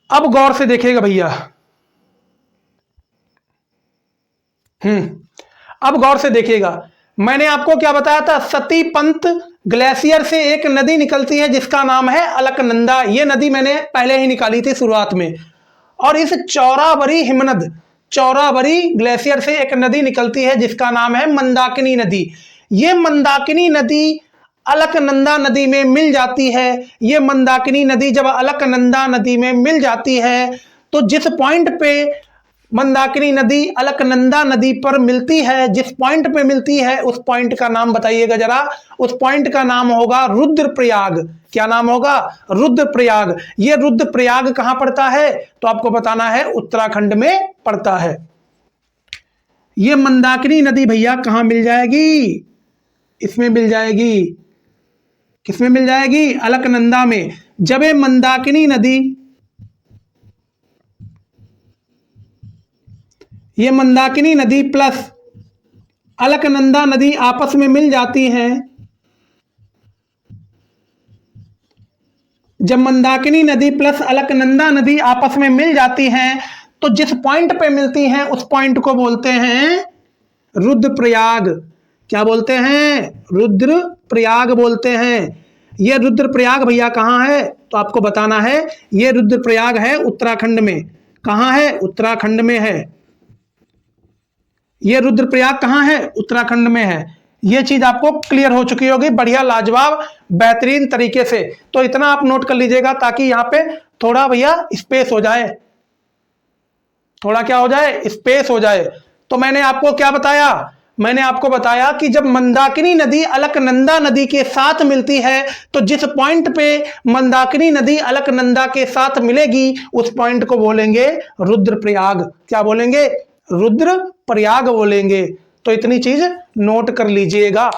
अब गौर से देखिएगा भैया, अब गौर से देखिएगा, मैंने आपको क्या बताया था? सती पंत ग्लेशियर से एक नदी निकलती है जिसका नाम है अलकनंदा। ये नदी मैंने पहले ही निकाली थी शुरुआत में। और इस चौराबरी हिमनद, चौराबरी ग्लेशियर से एक नदी निकलती है जिसका नाम है मंदाकिनी नदी। ये मंदाकिनी नदी अलकनंदा नदी में मिल जाती है। ये मंदाकिनी नदी जब अलकनंदा नदी में मिल जाती है तो जिस पॉइंट पे मंदाकिनी नदी अलकनंदा नदी पर मिलती है, जिस पॉइंट पे मिलती है उस पॉइंट का नाम बताइएगा जरा। उस पॉइंट का नाम होगा रुद्रप्रयाग। क्या नाम होगा? रुद्रप्रयाग। ये रुद्रप्रयाग कहां पड़ता है? तो आपको बताना है उत्तराखंड में पड़ता है। ये मंदाकिनी नदी भैया कहां मिल जाएगी? इसमें मिल जाएगी। किसमें मिल जाएगी? अलकनंदा में। जब ये मंदाकिनी नदी, ये मंदाकिनी नदी प्लस अलकनंदा नदी आपस में मिल जाती हैं, जब मंदाकिनी नदी प्लस अलकनंदा नदी आपस में मिल जाती हैं तो जिस पॉइंट पे मिलती हैं उस पॉइंट को बोलते हैं रुद्रप्रयाग। क्या बोलते हैं? रुद्रप्रयाग बोलते हैं। ये रुद्रप्रयाग भैया कहाँ है? तो आपको बताना है ये रुद्रप्रयाग है उत्तराखंड में। कहाँ है? उत्तराखंड में है। ये रुद्रप्रयाग कहाँ है? उत्तराखंड में है। ये चीज आपको क्लियर हो चुकी होगी बढ़िया, लाजवाब, बेहतरीन तरीके से। तो इतना आप नोट कर लीजिएगा ताकि यहाँ पे थोड़ा भैया स्पेस हो जाए, थोड़ा क्या हो जाए? स्पेस हो जाए। तो मैंने आपको क्या बताया? मैंने आपको बताया कि जब मंदाकिनी नदी अलकनंदा नदी के साथ मिलती है तो जिस पॉइंट पे मंदाकिनी नदी अलकनंदा के साथ मिलेगी उस पॉइंट को बोलेंगे रुद्रप्रयाग। क्या बोलेंगे? रुद्रप्रयाग बोलेंगे। तो इतनी चीज नोट कर लीजिएगा।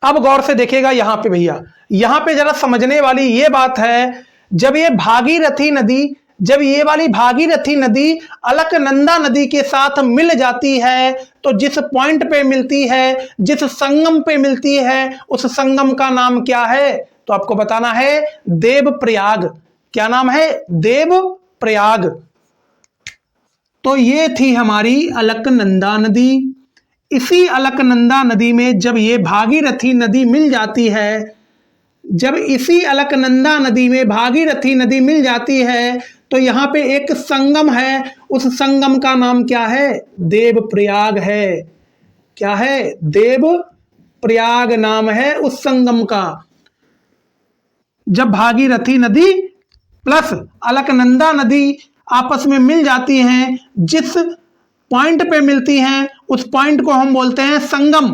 अब गौर से देखिएगा यहां पे भैया, यहां पे जरा समझने वाली ये बात है, जब ये भागीरथी नदी, जब ये वाली भागीरथी नदी अलकनंदा नदी के साथ मिल जाती है तो जिस पॉइंट पे मिलती है, जिस संगम पे मिलती है उस संगम का नाम क्या है? तो आपको बताना है देवप्रयाग। क्या नाम है? देवप्रयाग। तो ये थी हमारी अलकनंदा नदी। इसी अलकनंदा नदी में जब ये भागीरथी नदी मिल जाती है, जब इसी अलकनंदा नदी में भागीरथी नदी मिल जाती है तो यहाँ पे एक संगम है, उस संगम का नाम क्या है? देवप्रयाग है। क्या है? देवप्रयाग नाम है उस संगम का। जब भागीरथी नदी प्लस अलकनंदा नदी आपस में मिल जाती हैं, जिस पॉइंट पे मिलती हैं उस पॉइंट को हम बोलते हैं संगम,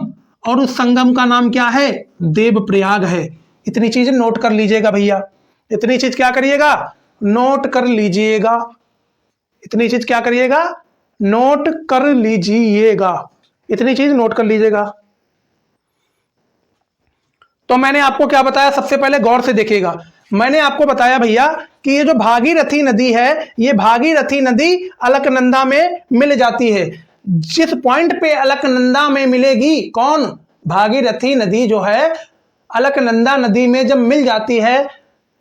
और उस संगम का नाम क्या है? देवप्रयाग है। इतनी चीज नोट कर लीजिएगा भैया, इतनी चीज क्या करिएगा? नोट कर लीजिएगा। इतनी चीज क्या करिएगा? नोट कर लीजिएगा। इतनी चीज नोट कर लीजिएगा। तो मैंने आपको क्या बताया? सबसे पहले गौर से देखिएगा, मैंने आपको बताया भैया कि ये जो भागीरथी नदी है, ये भागीरथी नदी अलकनंदा में मिल जाती है। जिस पॉइंट पे अलकनंदा में मिलेगी, कौन? भागीरथी नदी जो है अलकनंदा नदी में जब मिल जाती है,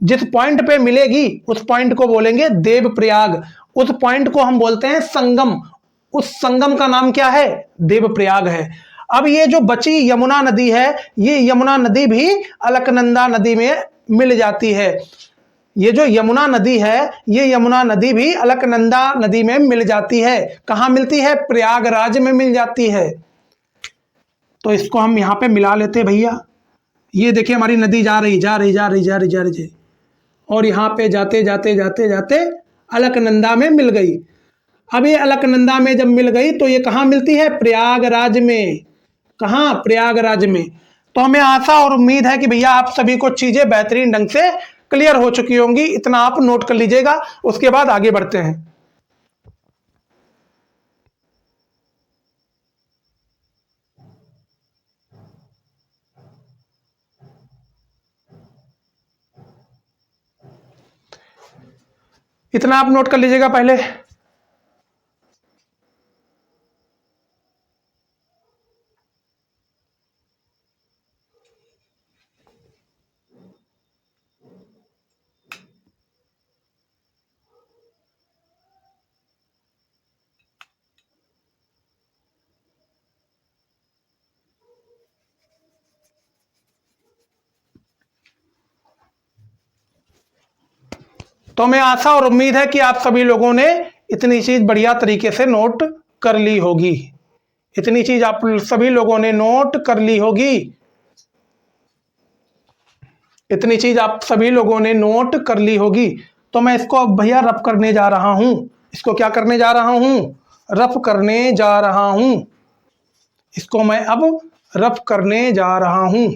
जिस पॉइंट पे मिलेगी उस पॉइंट को बोलेंगे देवप्रयाग। उस पॉइंट को हम बोलते हैं संगम। उस संगम का नाम क्या है? देवप्रयाग है। अब ये जो बची यमुना नदी है, ये यमुना नदी भी अलकनंदा नदी में मिल जाती है। ये जो यमुना नदी है, ये यमुना नदी भी अलकनंदा नदी में मिल जाती है। कहाँ मिलती है? प्रयागराज में मिल जाती है। तो इसको हम यहाँ पे मिला लेते हैं भैया। ये देखिए हमारी नदी जा रही जा रही जा रही जा रही जा रही और यहाँ पे जाते जाते जाते जाते अलकनंदा में मिल गई। अब ये अलकनंदा में जब मिल गई तो ये कहाँ मिलती है? प्रयागराज में। कहाँ? प्रयागराज में। तो हमें आशा और उम्मीद है कि भैया आप सभी को चीजें बेहतरीन ढंग से क्लियर हो चुकी होंगी। इतना आप नोट कर लीजिएगा, उसके बाद आगे बढ़ते हैं। इतना आप नोट कर लीजिएगा पहले। तो हमें आशा और उम्मीद है कि आप सभी लोगों ने इतनी चीज बढ़िया तरीके से नोट कर ली होगी। इतनी चीज आप सभी लोगों ने नोट कर ली होगी। इतनी चीज आप सभी लोगों ने नोट कर ली होगी। तो मैं इसको अब भैया रफ करने जा रहा हूं। इसको क्या करने जा रहा हूं? रफ करने जा रहा हूं। इसको मैं अब रफ करने जा रहा हूं।